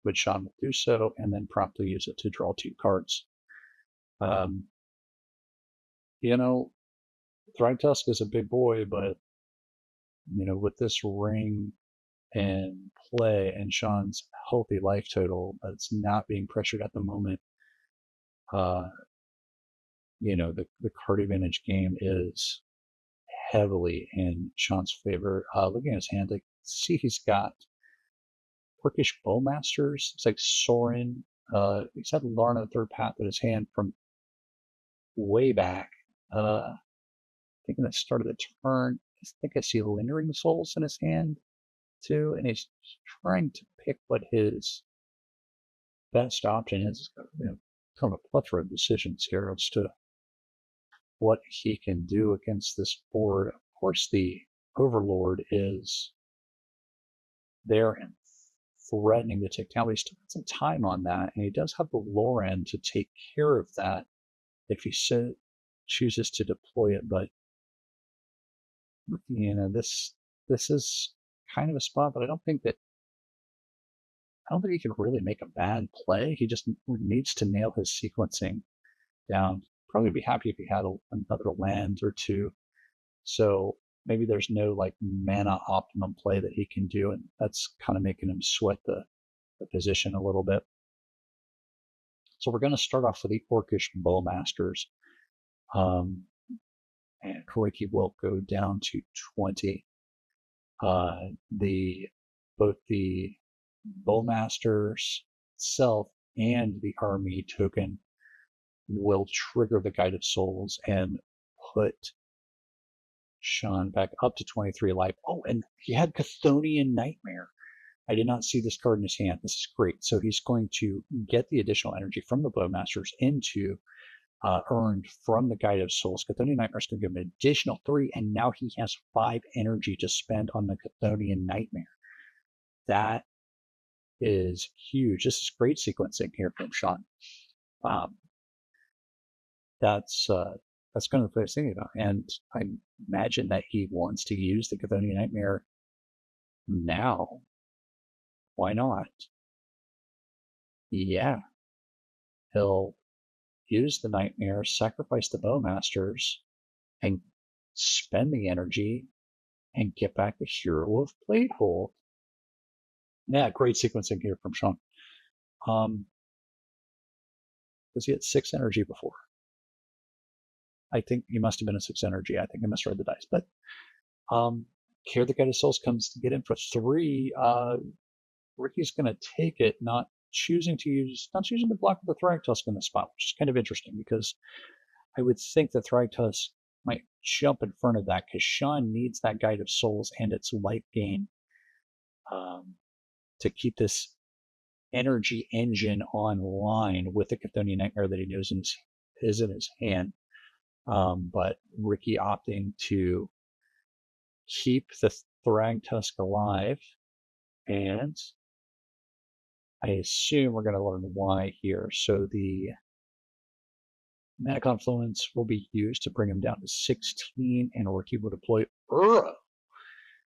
which Sean will do so, and then promptly use it to draw 2 cards. Thragtusk is a big boy, but with this ring in play and Sean's healthy life total that's not being pressured at the moment, the card advantage game is heavily in Sean's favor. Looking at his hand, I see he's got Orcish Bowmasters. It's like Sorin. He's had Larna third path in his hand from way back. I think at the start of the turn, I think I see Lingering Souls in his hand too, and he's trying to pick what his best option is. Kind of a plethora of decisions here as to what he can do against this board. Of course, the Overlord is there and threatening to take down, but he's still got some time on that, and he does have the Loran to take care of that if he chooses to deploy it. But this is kind of a spot, but I don't think he can really make a bad play. He just needs to nail his sequencing down. Probably be happy if he had another land or two. So maybe there's no like mana optimum play that he can do, and that's kind of making him sweat the position a little bit. So we're going to start off with the Orcish Bowmasters. And Ricky will go down to 20. Both the Bowmasters itself and the army token will trigger the Guide of Souls and put Sean back up to 23 life. Oh, and he had Chthonian Nightmare. I did not see this card in his hand. This is great. So he's going to get the additional energy from the Bowmasters into earned from the Guide of Souls. Chthonian Nightmare is going to give him an additional 3, and now he has 5 energy to spend on the Chthonian Nightmare. That is huge. This is great sequencing here from Sean. That's kind of the first thing about, and I imagine that he wants to use the Chthonian Nightmare now. Why not? Yeah, he'll use the Nightmare, sacrifice the Bowmasters, and spend the energy and get back the Hero of Platehold. Yeah, great sequencing here from Sean. Was he at 6 energy before? I think he must have been a 6 energy. I think I misread the dice. But here the Guide of Souls comes to get in for 3. Ricky's going to take it, not choosing to block the Thragtusk in the spot, which is kind of interesting because I would think the Thragtusk might jump in front of that because Sean needs that Guide of Souls and its life gain to keep this energy engine online with the Chthonian Nightmare that he knows is in his hand. But Ricky opting to keep the Thragtusk alive, and I assume we're going to learn why here. So the Mana Confluence will be used to bring him down to 16, and Ricky will deploy Uro.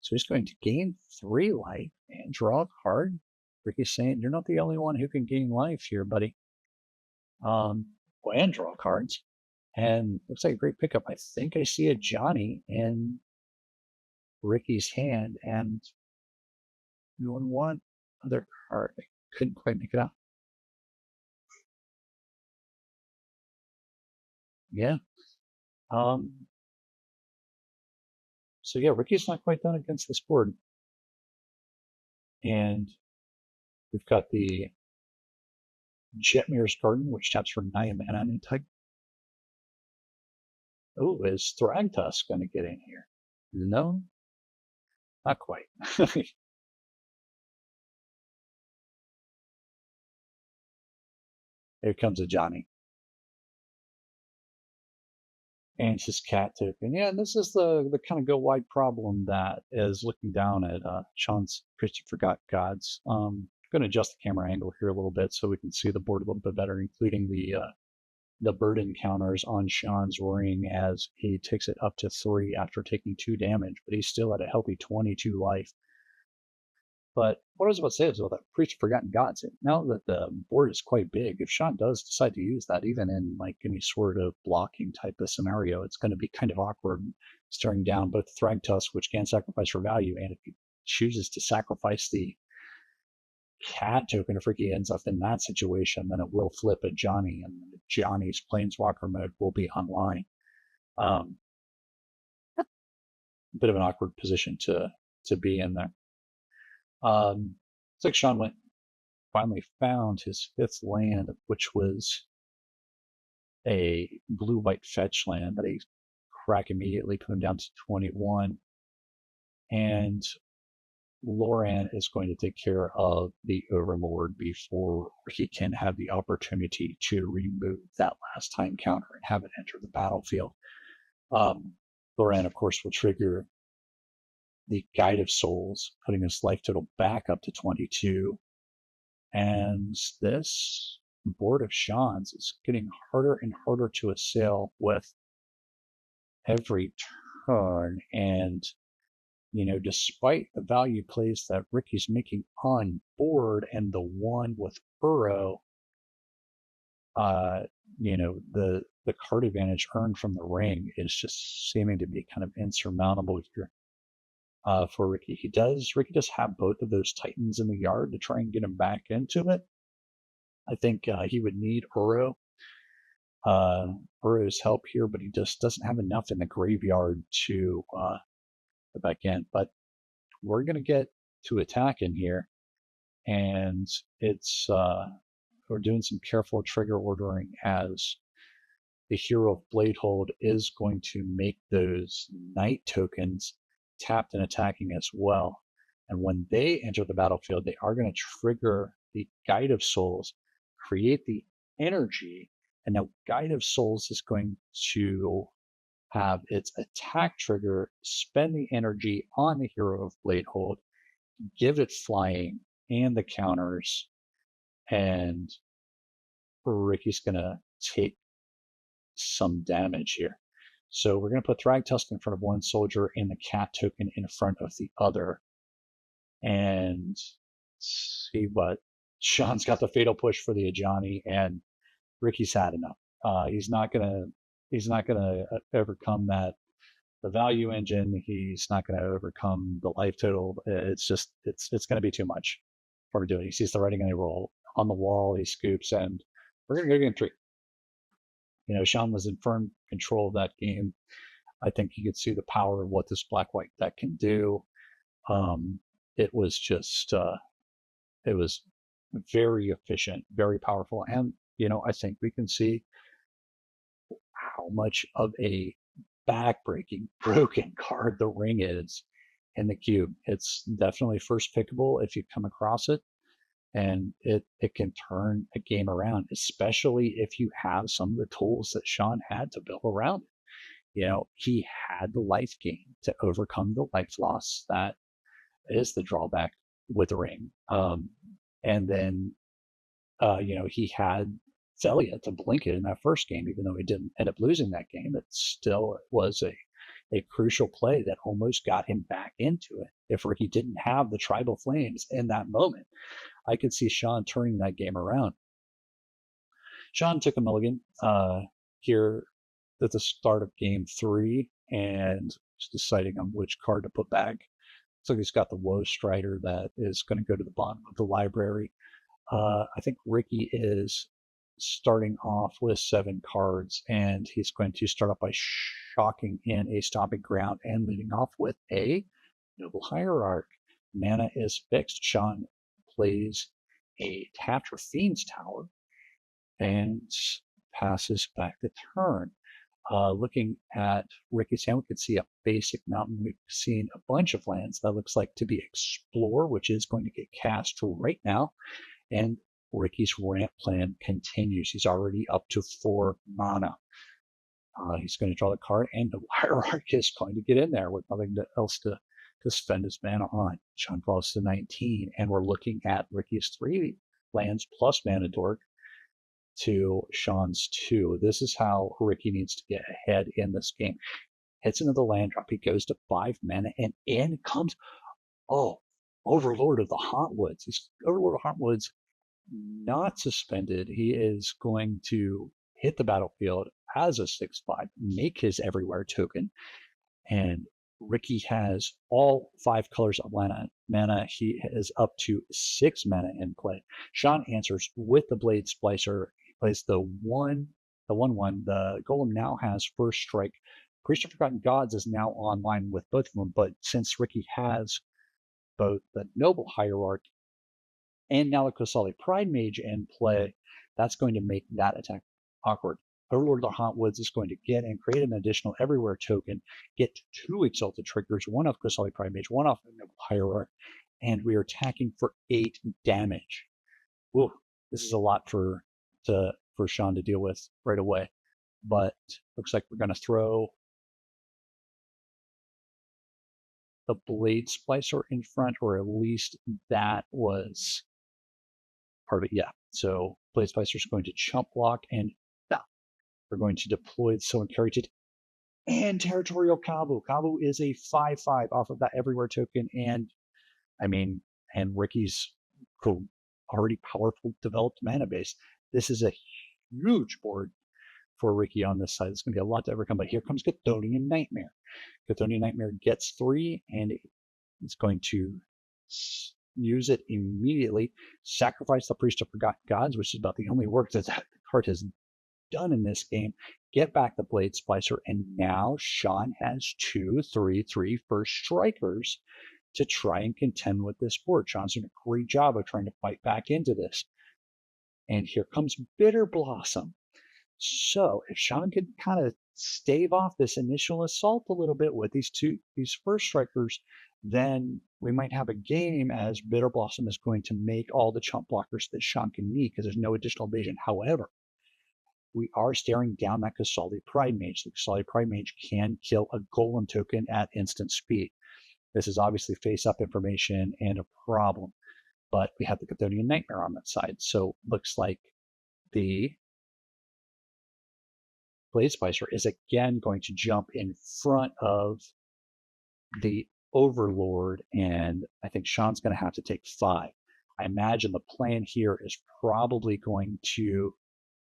So he's going to gain 3 life and draw a card. Ricky's saying, you're not the only one who can gain life here, buddy. And draw cards. And looks like a great pickup. I think I see a Johnny in Ricky's hand, and you want one other card. I couldn't quite make it out. Yeah. So yeah, Ricky's not quite done against this board. And we've got the Jetmir's Garden, which taps for 9 mana and type. Oh, is Thragtusk going to get in here? No, not quite. Here comes a Johnny. And his cat token. Yeah, and this is the kind of go wide problem that is looking down at Sean's Priest of Forgot Gods. I'm going to adjust the camera angle here a little bit so we can see the board a little bit better, including the burden counters on Sean's ring as he takes it up to 3 after taking 2 damage, but he's still at a healthy 22 life. But what I was about to say is about that Priest of Forgotten Gods. Now that the board is quite big, if Sean does decide to use that, even in like any sort of blocking type of scenario, it's going to be kind of awkward staring down both Thragtusk, which can sacrifice for value, and if he chooses to sacrifice the cat token, if Ricky ends up in that situation, then it will flip a Johnny, and Johnny's Planeswalker mode will be online. bit of an awkward position to be in there. It's like Sean finally found his fifth land, which was a blue-white fetch land that he crack immediately, put him down to 21. And Loran is going to take care of the Overlord before he can have the opportunity to remove that last time counter and have it enter the battlefield. Loran, of course, will trigger the Guide of Souls, putting his life total back up to 22. And this board of Sean's is getting harder and harder to assail with every turn. And, despite the value plays that Ricky's making on board and the one with Burrow, the card advantage earned from the ring is just seeming to be kind of insurmountable here for Ricky. Ricky does have both of those Titans in the yard to try and get him back into it. I think he would need Burrow's help here, but he just doesn't have enough in the graveyard to get back in. But we're going to get to attack in here, and it's we're doing some careful trigger ordering as the Hero of Bladehold is going to make those Knight tokens tapped and attacking as well. And when they enter the battlefield, they are going to trigger the Guide of Souls, create the energy, and now Guide of Souls is going to have its attack trigger, spend the energy on the Hero of Bladehold, give it flying and the counters, and Ricky's going to take some damage here. So we're going to put Thragtusk in front of one soldier and the cat token in front of the other. And see what Sean's got the fatal push for the Ajani, and Ricky's had enough. He's not gonna overcome the value engine. He's not gonna overcome the life total. It's gonna be too much for him to do it. He sees the writing on the roll on the wall. He scoops, and we're gonna go game 3. Sean was in firm control of that game. I think you could see the power of what this black-white deck can do. It was just, it was very efficient, very powerful. And, I think we can see how much of a back-breaking, broken card the ring is in the cube. It's definitely first pickable if you come across it. And it can turn a game around, especially if you have some of the tools that Sean had to build around it. He had the life gain to overcome the life loss that is the drawback with the ring. And then, he had Celia to blink it in that first game, even though he didn't end up losing that game. It still was a crucial play that almost got him back into it. If Ricky didn't have the Tribal Flames in that moment, I could see Sean turning that game around. Sean took a mulligan here at the start of game 3 and just deciding on which card to put back. So he's got the Woe Strider that is going to go to the bottom of the library. I think Ricky is starting off with 7 cards, and he's going to start off by shocking in a Stomping Ground and leading off with a Noble Hierarch. Mana is fixed. Sean plays a tapped Fiend's Tower and passes back the turn. Looking at Ricky's hand, we could see a basic mountain. We've seen a bunch of lands that looks like to be Explore, which is going to get cast right now. And Ricky's ramp plan continues. He's already up to 4 mana. He's going to draw the card, and the Hierarch is going to get in there with nothing else to spend his mana on. Sean falls to 19, and we're looking at Ricky's 3 lands plus Mana Dork to Sean's 2. This is how Ricky needs to get ahead in this game. Hits into the land drop. He goes to 5 mana, and in comes, Overlord of the Hauntwoods. He's Overlord of Hauntwoods, not suspended. He is going to hit the battlefield as a 6/5, make his Everywhere token, and Ricky has all 5 colors of mana. He is up to 6 mana in play. Sean answers with the Blade Splicer. He plays the 1/1. The Golem now has first strike Priest of Forgotten Gods is now online with both of them, but since Ricky has both the Noble Hierarch and now the Kosali Pride Mage in play, that's going to make that attack awkward. Overlord of the Haunt Woods is going to get and create an additional Everywhere token, get 2 Exalted triggers, 1 off Kosali Pride Mage, 1 off the Noble Hierarch, and we are attacking for 8 damage. Whoa, this is a lot for Sean to deal with right away. But looks like we're going to throw the Blade Splicer in front, or at least that was part of it. Yeah. So Blade Splicer is going to chump block, and we're going to deploy the Sylvan Caryatid and Territorial Kavu. Kavu is a 5/5 off of that Everywhere token, and Ricky's cool, already powerful developed mana base. This is a huge board for Ricky on this side. It's going to be a lot to overcome, but here comes Chthonian Nightmare. Chthonian Nightmare gets 3, and it's going to use it immediately, sacrifice the Priest of Forgotten Gods, which is about the only work that card has done in this game, get back the Blade Splicer, and now Sean has 2 3/3 first strikers to try and contend with this board. Sean's doing a great job of trying to fight back into this. And here comes Bitter Blossom. So if Sean could kind of stave off this initial assault a little bit with these first strikers, then we might have a game, as Bitter Blossom is going to make all the chump blockers that Sean can need because there's no additional evasion. However, we are staring down that Kosali Pride Mage. The Kosali Pride Mage can kill a Golem token at instant speed. This is obviously face-up information and a problem, but we have the Chthonian Nightmare on that side. So looks like the Blade Splicer is again going to jump in front of the Overlord, and I think Sean's going to have to take 5. I imagine the plan here is probably going to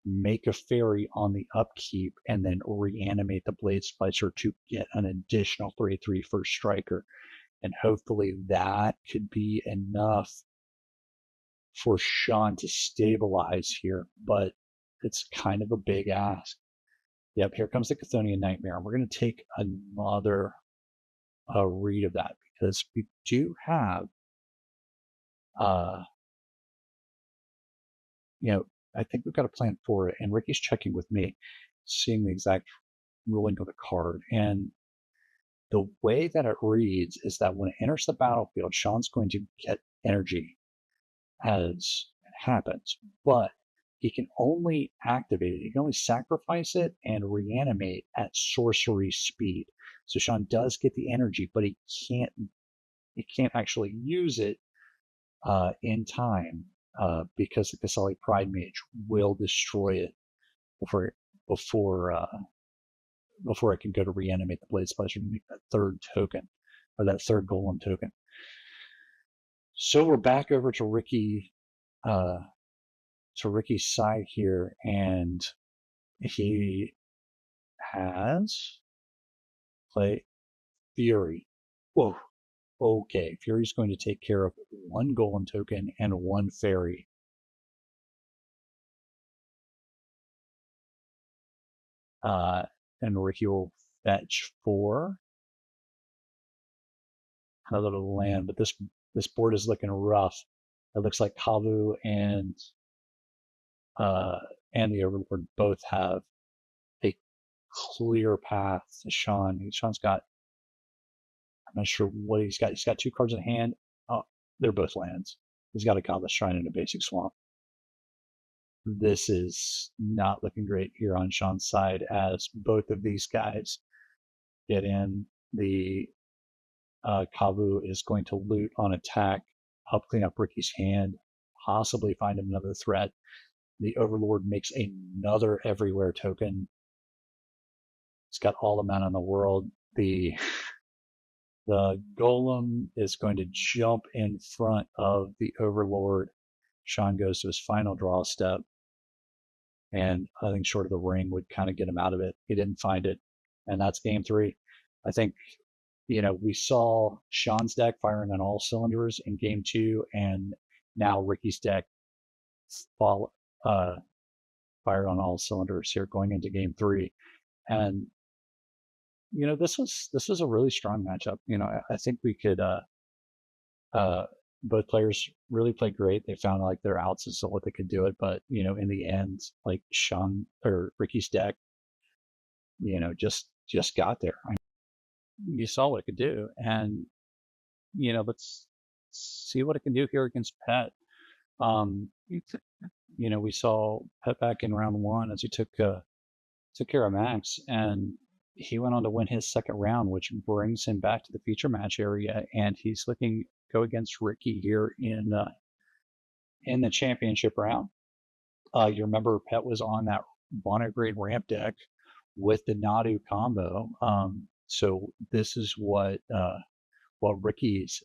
make a fairy on the upkeep and then reanimate the Blade Splicer to get an additional 3/3 first striker. And hopefully that could be enough for Sean to stabilize here, but it's kind of a big ask. Yep, here comes the Chthonian Nightmare. We're going to take another read of that because we do have, I think we've got a plan for it. And Ricky's checking with me, seeing the exact ruling of the card. And the way that it reads is that when it enters the battlefield, Sean's going to get energy as it happens, but he can only activate it. He can only sacrifice it and reanimate at sorcery speed. So Sean does get the energy, but he can't actually use it in time because the Kosali Pride Mage will destroy it before it can go to reanimate the Blade Splicer and make that third token, or that third Golem token. So we're back over to Ricky, Ricky's side here, and he has play Fury. Whoa. Okay, Fury's going to take care of 1 Golem token and 1 fairy. And Ricky will fetch 4 another little land, but this board is looking rough. It looks like Kavu and the Overlord both have a clear path to Sean. Sean's got, I'm not sure what he's got. He's got 2 cards in hand. Oh, they're both lands. He's got a Godless Shrine and a basic swamp. This is not looking great here on Sean's side, as both of these guys get in. The Kavu is going to loot on attack, help clean up Ricky's hand, possibly find him another threat. The Overlord makes another Everywhere token. It's got all the mana in the world. The Golem is going to jump in front of the Overlord. Sean goes to his final draw step, and I think short of the ring would kind of get him out of it. He didn't find it, and that's game 3. I think, we saw Sean's deck firing on all cylinders in game 2, and now Ricky's deck fired on all cylinders here going into game 3. And this was a really strong matchup. I think we could uh both players really played great. They found like their outs as to what they could do it, but in the end, like Sean or Ricky's deck, just got there. You saw what it could do, and let's see what it can do here against Pet. Um, we saw Pet back in round one as he took care of Max, and he went on to win his second round, which brings him back to the feature match area, and he's looking go against Ricky here in the championship round. You remember Pet was on that monograde ramp deck with the Nadu combo. So this is what Ricky's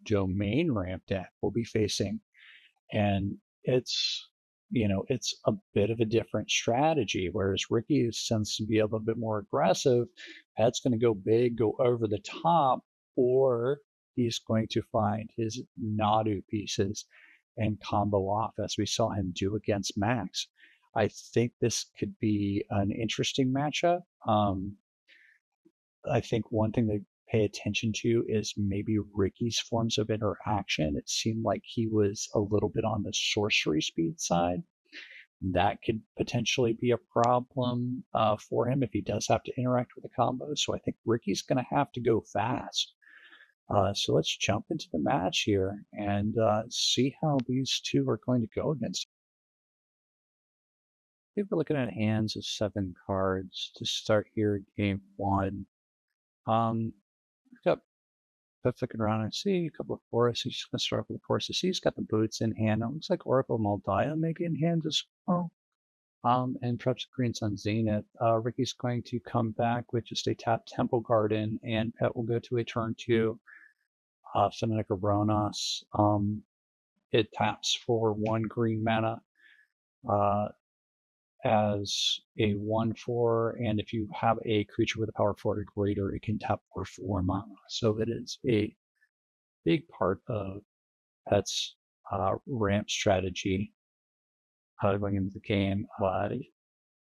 domain ramp deck will be facing, and it's a bit of a different strategy. Whereas Ricky tends to be a little bit more aggressive, Pat's going to go big, go over the top, or he's going to find his Nadu pieces and combo off, as we saw him do against Max. I think this could be an interesting matchup. I think one thing to pay attention to is maybe Ricky's forms of interaction. It seemed like he was a little bit on the sorcery speed side. That could potentially be a problem for him if he does have to interact with a combo. So I think Ricky's going to have to go fast. So let's jump into the match here and see how these two are going to go against. I think we're looking at hands of 7 cards to start here, game 1. We've got Pet looking around and see a couple of forests. He's just going to start with the forests. He's got the boots in hand. It looks like Oracle Maldaya maybe in hand as well. And perhaps Green Sun Zenith. Ricky's going to come back with just a tap Temple Garden, and Pet will go to a turn 2. Fnatic Aronos. It taps for 1 green mana as a 1/4, and if you have a creature with a power 4 or greater, it can tap for 4 mana. So it is a big part of Pet's ramp strategy going into the game.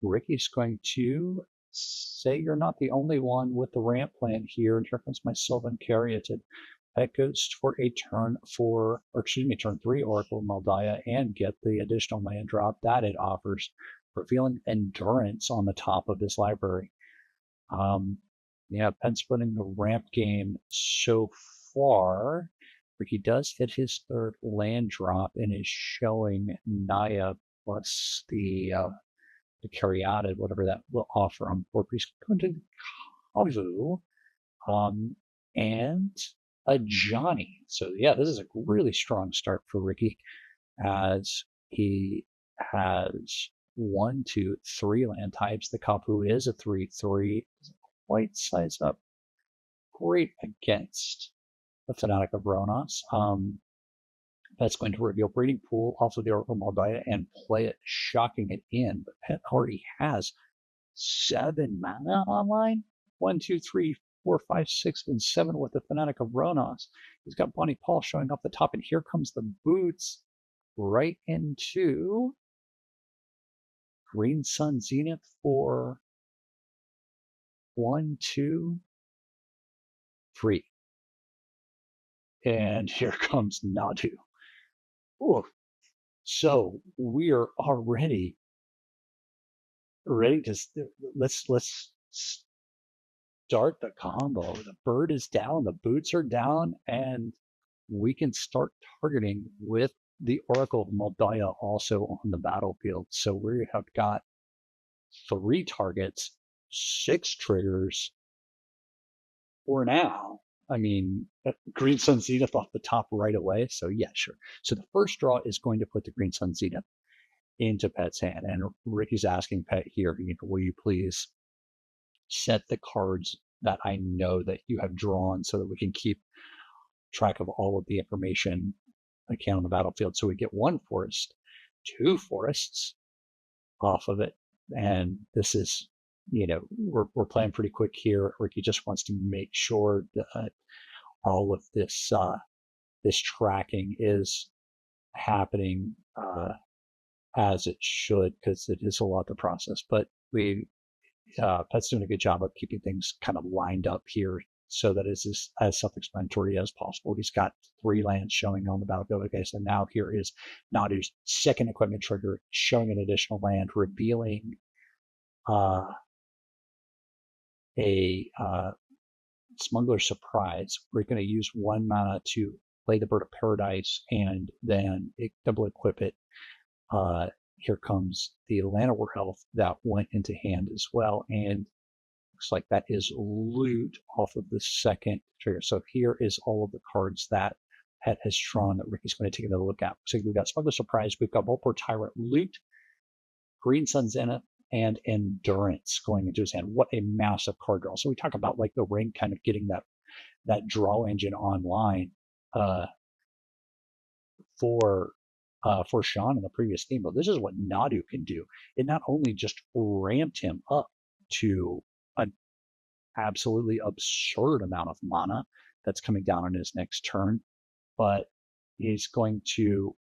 Ricky's going to say you're not the only one with the ramp plan here, and here comes my Sylvan Caryatid. That goes for a turn 3 Oracle Maldaya and get the additional land drop that it offers, revealing Endurance on the top of his library. Pen splitting the ramp game so far. Ricky does hit his 3rd land drop and is showing Naya plus the Caryatid, whatever that will offer him. Or he's going to Kavu, and a Johnny. So yeah, this is a really strong start for Ricky, as he has 1, 2, 3 land types. The Kapu is a 3/3. Doesn't quite size up great against the Fnatic Aronos. That's going to reveal Breeding Pool off of the Oracle Maldaya and play it, shocking it in. But Pet already has 7 mana online. 1, 2, 3, 4, 5, 6, and 7 with the Fnatic Aronos. He's got Bonnie Paul showing up the top, and here comes the boots right into Green Sun Zenith for 1, 2, 3. And here comes Nadu. Ooh. So we are already ready to let's start the combo. The bird is down, the boots are down, and we can start targeting with the Oracle Maldaya also on the battlefield. So we have got 3 targets, 6 triggers for now. I mean, Green Sun Zenith off the top right away. So yeah, sure. So the first draw is going to put the Green Sun Zenith into Pet's hand. And Ricky's asking Pet here, will you please set the cards that I know that you have drawn so that we can keep track of all of the information again on the battlefield. So we get 1 forest, 2 forests off of it. And this is, we're playing pretty quick here. Ricky just wants to make sure that all of this this tracking is happening as it should, because it is a lot to process. But we Pet's doing a good job of keeping things kind of lined up here so that it's as self-explanatory as possible. He's got 3 lands showing on the battlefield. Okay, so now here is Nadu's second equipment trigger, showing an additional land, revealing a Smuggler's Surprise. We're going to use 1 mana to play the Bird of Paradise and then double equip it. Here comes the Llanowar Elf that went into hand as well, and looks like that is loot off of the second trigger. So here is all of the cards that Pet has drawn that Ricky's going to take another look at. So we've got Smuggler's Surprise, we've got Volpor Tyrant, loot, Green Sun Zenith, and Endurance going into his hand. What a massive card draw. So we talk about like the ring kind of getting that draw engine online for Sean in the previous game, but this is what Nadu can do. It not only just ramped him up to an absolutely absurd amount of mana that's coming down on his next turn, but he's going to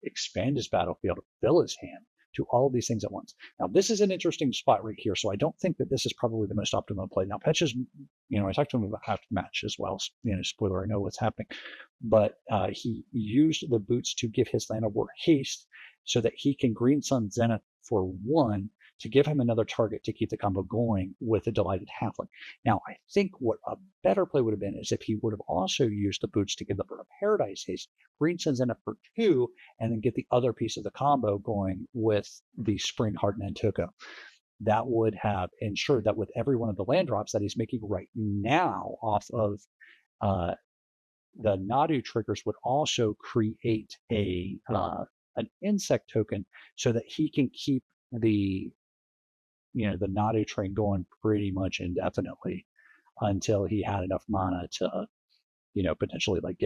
expand his battlefield, fill his hand, to all of these things at once. Now, this is an interesting spot right here, so I don't think that this is probably the most optimal play. Now, Petch is, I talked to him about after the match as well. Spoiler, I know what's happening. But he used the boots to give his Llanowar haste so that he can Green Sun Zenith for 1 to give him another target to keep the combo going with a Delighted Halfling. Now, I think what a better play would have been is if he would have also used the boots to give the Bird of Paradise haste, Green Sun Zenith for 2, and then get the other piece of the combo going with the Spring Heart Nantuko. That would have ensured that with every one of the land drops that he's making right now off of the Nadu triggers would also create an insect token so that he can keep the Nadu train going pretty much indefinitely until he had enough mana to, potentially like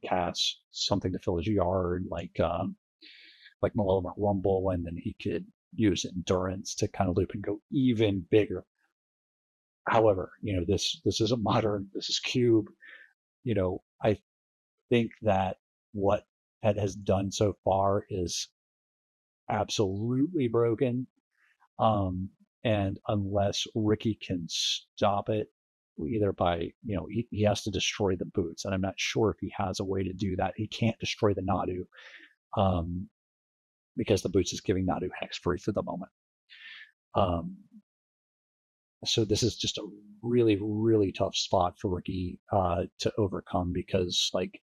cast something to fill his yard, like Maloma Rumble, and then he could use Endurance to kind of loop and go even bigger. However, this is a modern, this is Cube. I think that what Pet has done so far is absolutely broken. And unless Ricky can stop it, either by, he has to destroy the boots. And I'm not sure if he has a way to do that. He can't destroy the Nadu because the boots is giving Nadu hex free for the moment. So this is just a really, really tough spot for Ricky to overcome, because like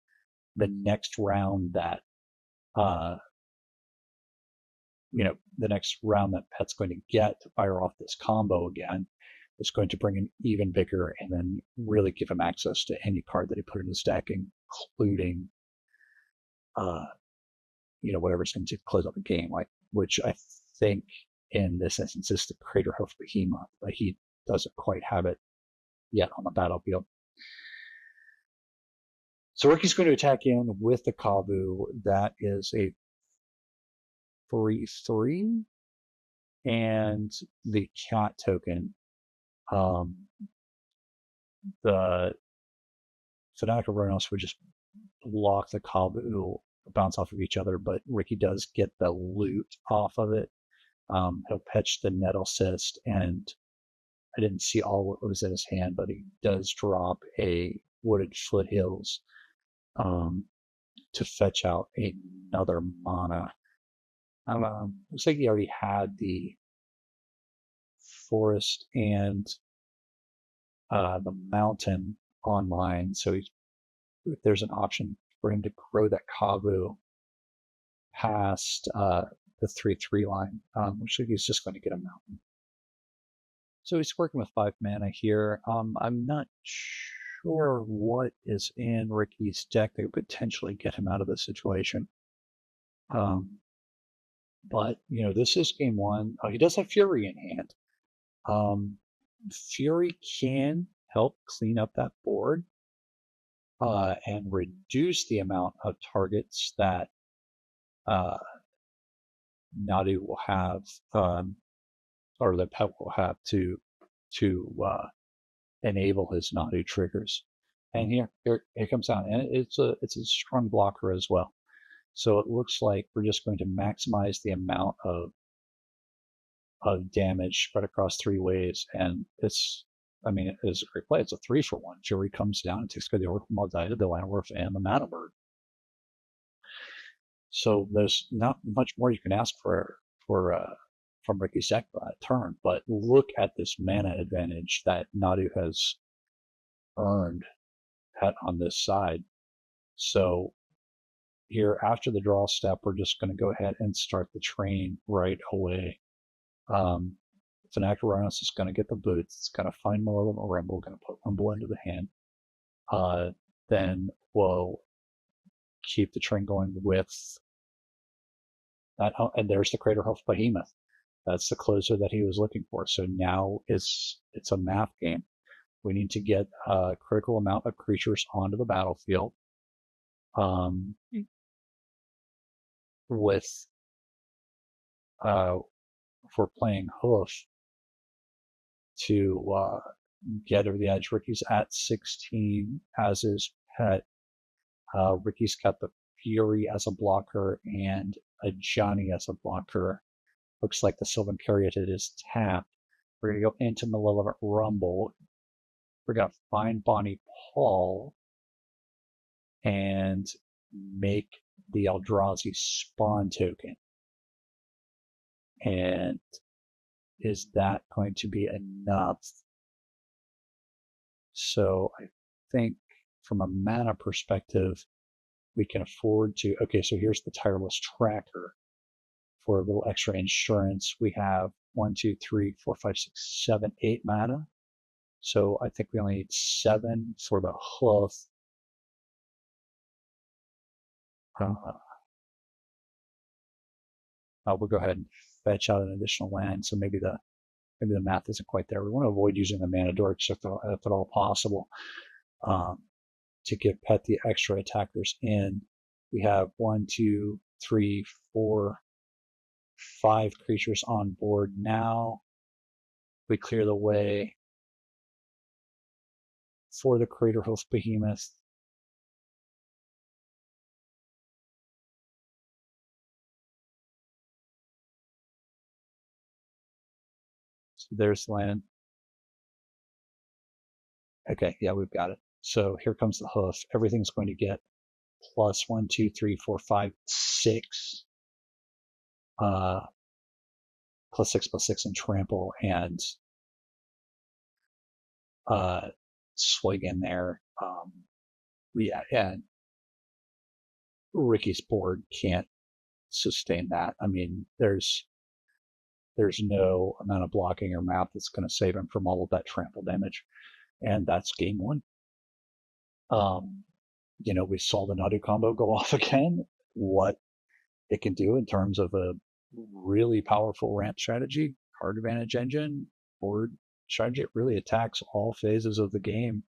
the next round that the next round that Pet's going to get to fire off this combo again is going to bring him even bigger and then really give him access to any card that he put in his deck, including whatever's going to close out the game, which I think in this instance is the Crater Hoof Behemoth, but he doesn't quite have it yet on the battlefield. So Ricky's going to attack in with the Kavu. That is a 3/3, and the cat token. The Fanatic of Ronos would just block the Kavu, bounce off of each other, but Ricky does get the loot off of it. He'll Petch the Nettle Cyst, and I didn't see all what was in his hand, but he does drop a Wooded Foothills to fetch out another mana. Looks like he already had the forest and the mountain online, so there's an option for him to grow that Kavu past the 3/3 line. Looks like he's just going to get a mountain. So he's working with 5 mana here. I'm not sure what is in Ricky's deck that could potentially get him out of this situation. But, this is game 1. He does have Fury in hand. Fury can help clean up that board and reduce the amount of targets that Nadu will have, or that Pet will have to enable his Nadu triggers. And here it comes out, and it's a strong blocker as well. So it looks like we're just going to maximize the amount of of damage spread across 3 ways, and it's a great play. It's a 3-for-1. Jury comes down and takes care of the Oracle Maldita, the Llanowar, and the Mana Bird. So there's not much more you can ask for from Ricky's deck that turn, but look at this mana advantage that Nadu has earned on this side. So here, after the draw step, we're just going to go ahead and start the train right away. Fanatic is going to get the boots. It's going to find Malevolent Rumble, going to put Rumble into the hand. Then we'll keep the train going with that. And there's the Craterhoof Behemoth. That's the closer that he was looking for. So now it's a math game. We need to get a critical amount of creatures onto the battlefield. With if we're playing Hoof to get over the edge. Ricky's at 16, as is Pet. Ricky's got the Fury as a blocker and a Johnny as a blocker. Looks like the Sylvan Caryatid is tapped. We're going to go into Malevolent Rumble. We're going to find Bonnie Paul and make the Eldrazi spawn token. And is that going to be enough? So I think from a mana perspective, we can afford to. Okay, so here's the Tireless Tracker. For a little extra insurance, we have 1, 2, 3, 4, 5, 6, 7, 8 mana. So I think we only need 7 for the Hoof. We'll go ahead and fetch out an additional land. So maybe the math isn't quite there. We want to avoid using the mana dorks if at all possible, to give Pet the extra attackers in. We have 1, 2, 3, 4, 5 creatures on board now. We clear the way for the Craterhoof Behemoth. So there's land. Okay, yeah, we've got it. So here comes the Hoof. Everything's going to get plus 1, 2, 3, 4, 5, 6. +6/+6 and trample and swing in there. And Ricky's board can't sustain that. I mean, there's no amount of blocking or math that's going to save him from all of that trample damage, and that's game one. We saw the Nadu combo go off again. What it can do in terms of a really powerful ramp strategy, card advantage engine, board strategy. It really attacks all phases of the game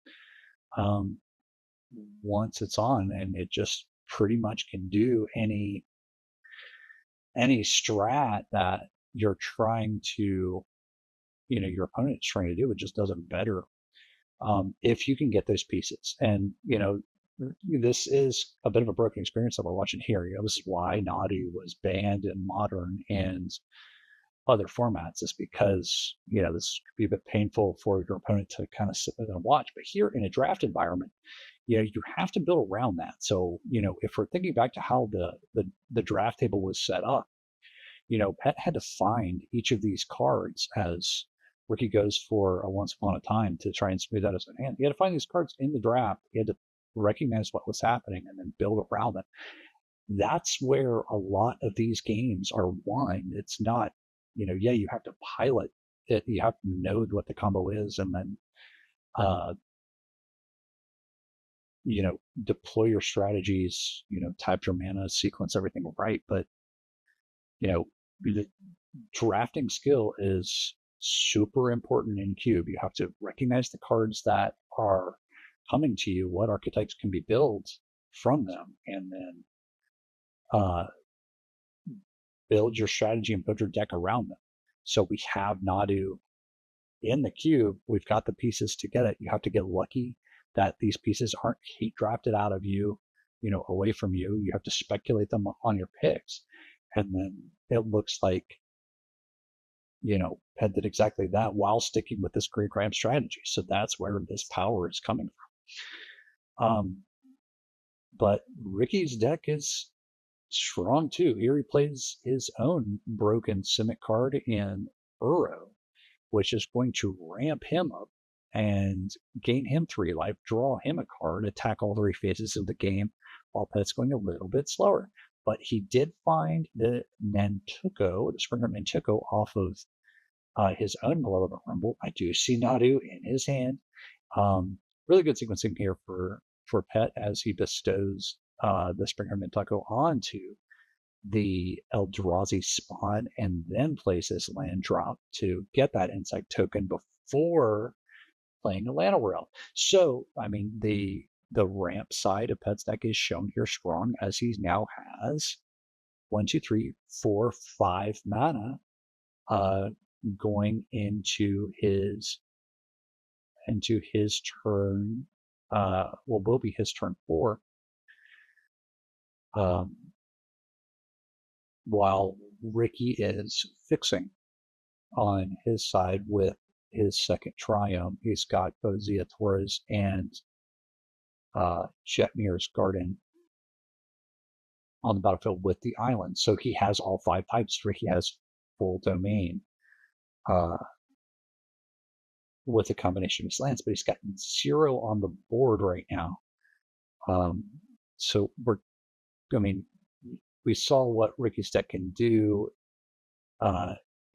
once it's on, and it just pretty much can do any strat that you're trying to, your opponent's trying to do. It just does it better if you can get those pieces. And this is a bit of a broken experience that we're watching here. This is why Nadu was banned in Modern and other formats, is because this could be a bit painful for your opponent to kind of sit there and watch. But here in a draft environment, you have to build around that. So if we're thinking back to how the draft table was set up, Pet had to find each of these cards as Ricky goes for a Once Upon a Time to try and smooth out his own hand. He had to find these cards in the draft. He had to recognize what was happening and then build around it. That's where a lot of these games are won. It's not, you have to pilot it. You have to know what the combo is and then, deploy your strategies, type your mana, sequence everything right. But, the drafting skill is super important in Cube. You have to recognize the cards that are coming to you, what archetypes can be built from them, and then build your strategy and build your deck around them. So we have Nadu in the Cube. We've got the pieces to get it. You have to get lucky that these pieces aren't heat drafted out of you, away from you. You have to speculate them on your picks. And then it looks like Pet did exactly that while sticking with this Green Ramp strategy. So that's where this power is coming from. But Ricky's deck is strong too. Here he plays his own broken Simic card in Uro, which is going to ramp him up and gain him 3 life, draw him a card, attack all 3 phases of the game, while Pet's going a little bit slower. But he did find the Nantuko, the Springer Nantuko, off of his own Malevolent Rumble. I do see Nadu in his hand. Really good sequencing here for Pet as he bestows the Springer Nantuko onto the Eldrazi spawn and then places land drop to get that insect token before playing a Lana World. So, I mean, the ramp side of Pet's deck is shown here strong as he now has 1, 2, 3, 4, 5 mana going into his turn. Will be his turn 4. While Ricky is fixing on his side with his second Triumph. He's got both Zia Torres and Jetmir's Garden on the battlefield with the island. So he has all 5 types. Ricky has full domain with a combination of his lands, but he's got 0 on the board right now. So we saw what Ricky's deck can do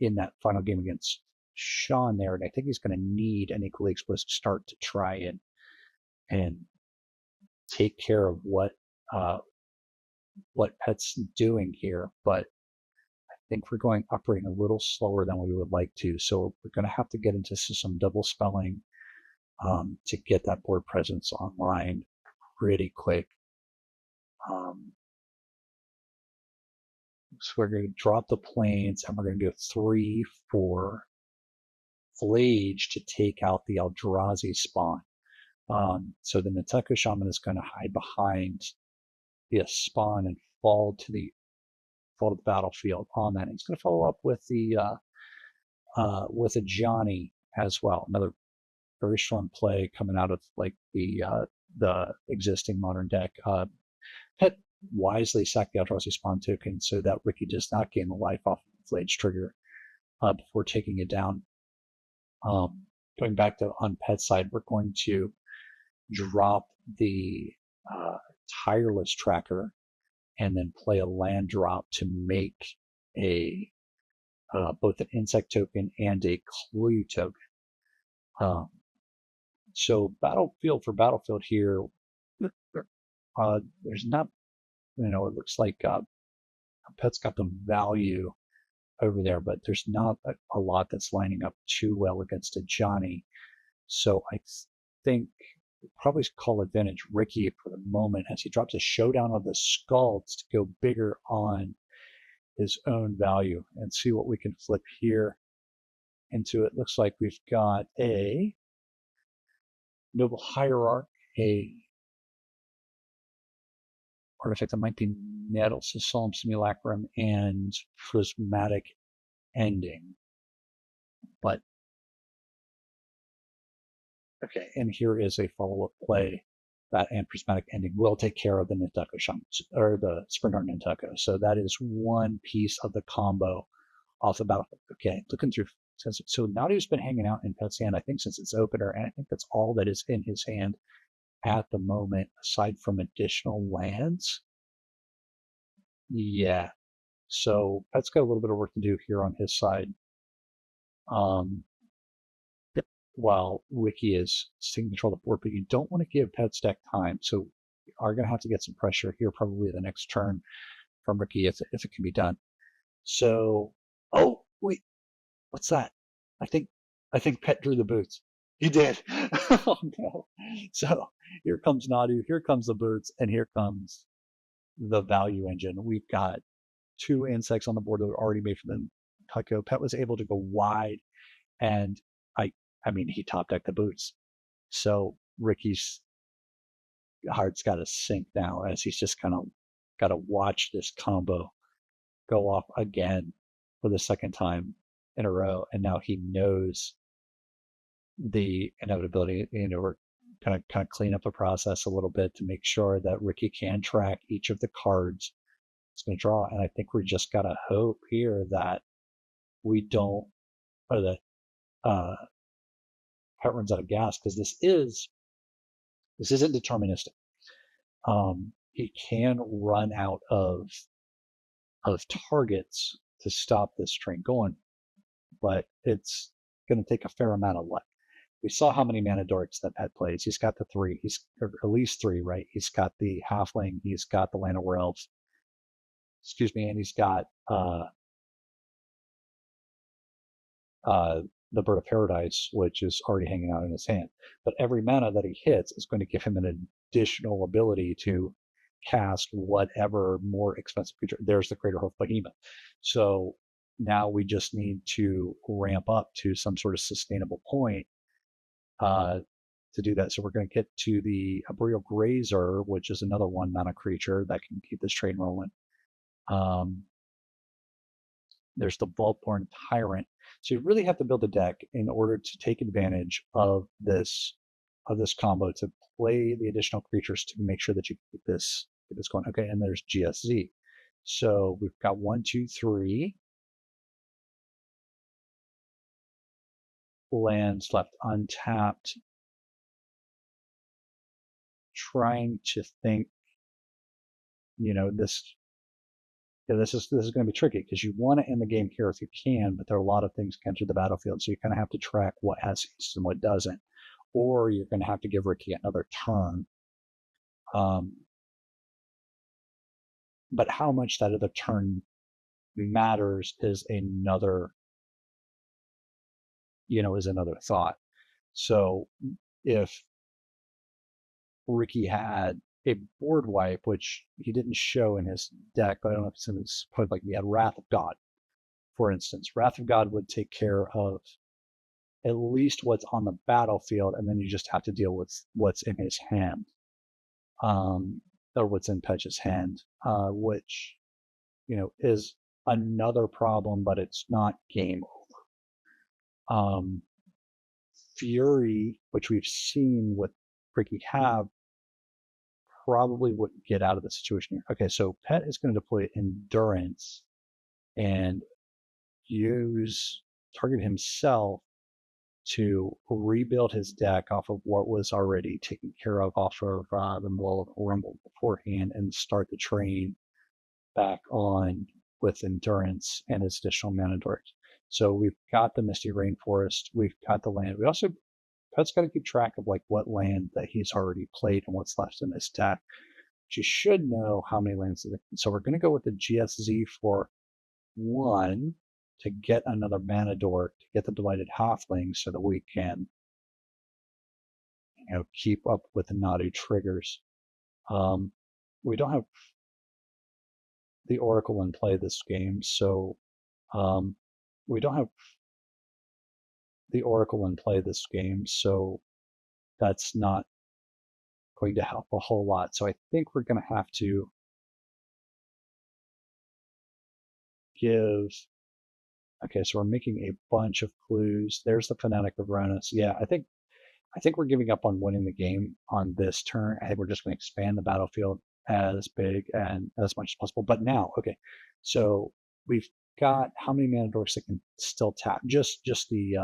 in that final game against Sean there, and I think he's going to need an equally explicit start to try and take care of what Pet's doing here. But I think we're operating a little slower than we would like to, so we're going to have to get into some double spelling to get that board presence online pretty quick. So we're going to drop the planes, and we're going to do 3, 4 Flage to take out the Eldrazi spawn. So the Nantuko Shaman is going to hide behind the spawn and fall to the battlefield on that. And he's going to follow up with a Johnny as well. Another very strong play coming out of like the existing modern deck. Pet wisely sacked the Eldrazi spawn token so that Ricky does not gain the life off of the Flage trigger before taking it down. Going back to on Pet's side, we're going to drop the Tireless Tracker and then play a land drop to make a both an insect token and a clue token. So battlefield for battlefield here, there's not, it looks like Pet's got the value over there, but there's not a lot that's lining up too well against a Johnny. So I think we'll probably call advantage Ricky for the moment as he drops a showdown of the skulls to go bigger on his own value and see what we can flip here into. It looks like we've got a Noble Hierarch, a artifact that might be Nettles, a Solemn Simulacrum, and Prismatic Ending. But okay, and here is a follow-up play that and Prismatic Ending will take care of the Nantuko Shaman, or the Springheart Nantuko. So that is one piece of the combo off the battlefield. Okay, looking through. So Nadu's been hanging out in Pet's hand, I think, since its opener, and I think that's all that is in his hand at the moment, aside from additional lands. Yeah. So Pet's got a little bit of work to do here on his side. While Ricky is taking control of the board, but you don't want to give Pet's deck time. So you are going to have to get some pressure here, probably the next turn from Ricky if it can be done. So, oh wait, what's that? I think Pet drew the boots. He did. Oh no. So here comes Nadu, here comes the boots, and here comes the value engine. We've got 2 insects on the board that were already made for them. Tucko. Pet was able to go wide, and I mean, he top decked the boots. So Ricky's heart's got to sink now as he's just kind of got to watch this combo go off again for the second time in a row, and now he knows the inevitability. We're kind of clean up the process a little bit to make sure that Ricky can track each of the cards it's going to draw. And I think we just got to hope here that we don't, or that Pat runs out of gas, because this isn't deterministic. He can run out of targets to stop this train going, but it's going to take a fair amount of luck. We saw how many mana dorks that Pet plays. He's got the three. He's or at least three, right? He's got the halfling. He's got the Land of Werewolves. Excuse me, and he's got the Bird of Paradise, which is already hanging out in his hand. But every mana that he hits is going to give him an additional ability to cast whatever more expensive creature. There's the Craterhoof Behemoth. So now we just need to ramp up to some sort of sustainable point to do that. So we're going to get to the Arboreal Grazer, which is another 1 mana creature that can keep this train rolling. There's the Vaultborn Tyrant. So you really have to build a deck in order to take advantage of this combo, to play the additional creatures to make sure that you keep this going. Okay, and there's GSZ. So we've got 1, 2, 3 lands left untapped. Trying to think, this is going to be tricky, because you want to end the game here if you can, but there are a lot of things can enter the battlefield, so you kind of have to track what has haste and what doesn't, or you're going to have to give Ricky another turn. But how much that other turn matters is another thought. So if Ricky had a board wipe, which he didn't show in his deck, but I don't know if it's in his point, like he had Wrath of God, for instance. Wrath of God would take care of at least what's on the battlefield, and then you just have to deal with what's in his hand, or what's in Petch's hand, which is another problem, but it's not game over. Fury, which we've seen with Ricky have, probably wouldn't get out of the situation here. Okay, so Pet is going to deploy Endurance and target himself to rebuild his deck off of what was already taken care of off of the Wall of Rumble beforehand, and start the train back on with Endurance and his additional mana dorks. So we've got the Misty Rainforest, we've got the land. We also, Pet's got to keep track of like what land that he's already played and what's left in his deck. You should know how many lands. So we're going to go with the GSZ for 1 to get another mana dork, to get the Delighted Halfling, so that we can keep up with the Nadu triggers. We don't have the Oracle in play this game, so that's not going to help a whole lot. So I think we're going to have to give. Okay, so we're making a bunch of clues. There's the Fanatic of Ronus. Yeah, I think we're giving up on winning the game on this turn. I think we're just going to expand the battlefield as big and as much as possible. But now, okay, so we've got how many mana dorks that can still tap? Just the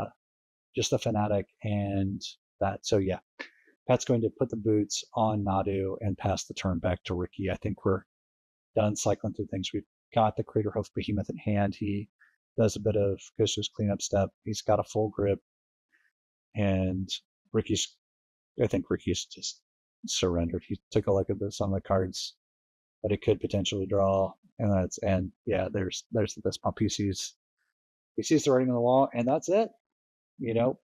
Fanatic and that. So yeah, Pat's going to put the boots on Nadu and pass the turn back to Ricky. I think we're done cycling through things. We've got the Craterhoof Behemoth in hand. He goes to his cleanup step. He's got a full grip, and I think Ricky's just surrendered. He took a look at some of the cards that he could potentially draw, and there's the best pump. He sees the writing on the wall, and that's it.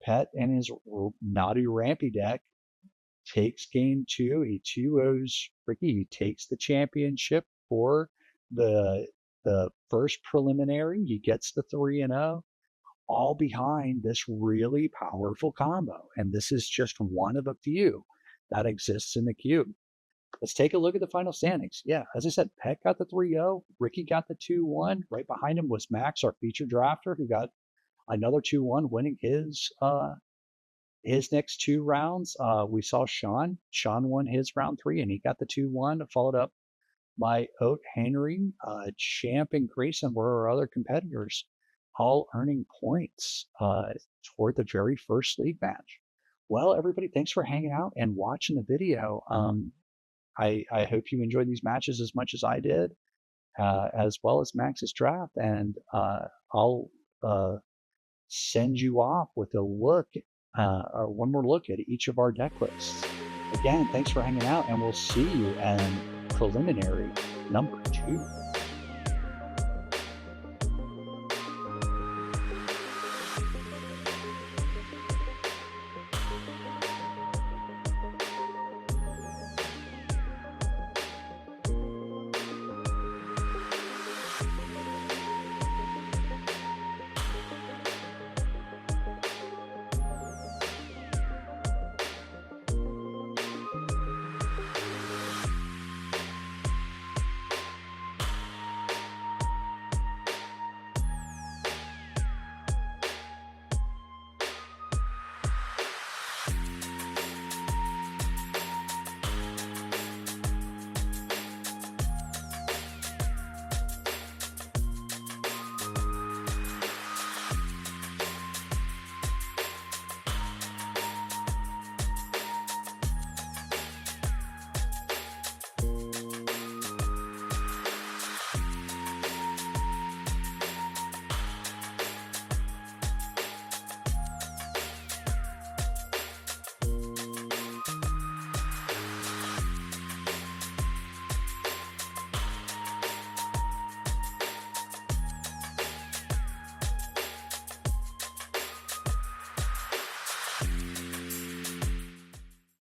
Pet and his Nadu-Rampy deck takes game 2. He 2-0s Ricky. He takes the championship for the first preliminary. He gets the 3-0, all behind this really powerful combo. And this is just one of a few that exists in the cube. Let's take a look at the final standings. Yeah, as I said, Pet got the 3-0. Ricky got the 2-1. Right behind him was Max, our feature drafter, who got another 2-1 winning his next 2 rounds. We saw Sean. Sean won his round 3, and he got the 2-1, followed up by Oat Henry, Champ, and Grayson were our other competitors, all earning points toward the very first league match. Well, everybody, thanks for hanging out and watching the video. I hope you enjoyed these matches as much as I did, as well as Max's draft. And I'll send you off with a look, or one more look at each of our deck lists. Again, thanks for hanging out, and we'll see you in preliminary number 2.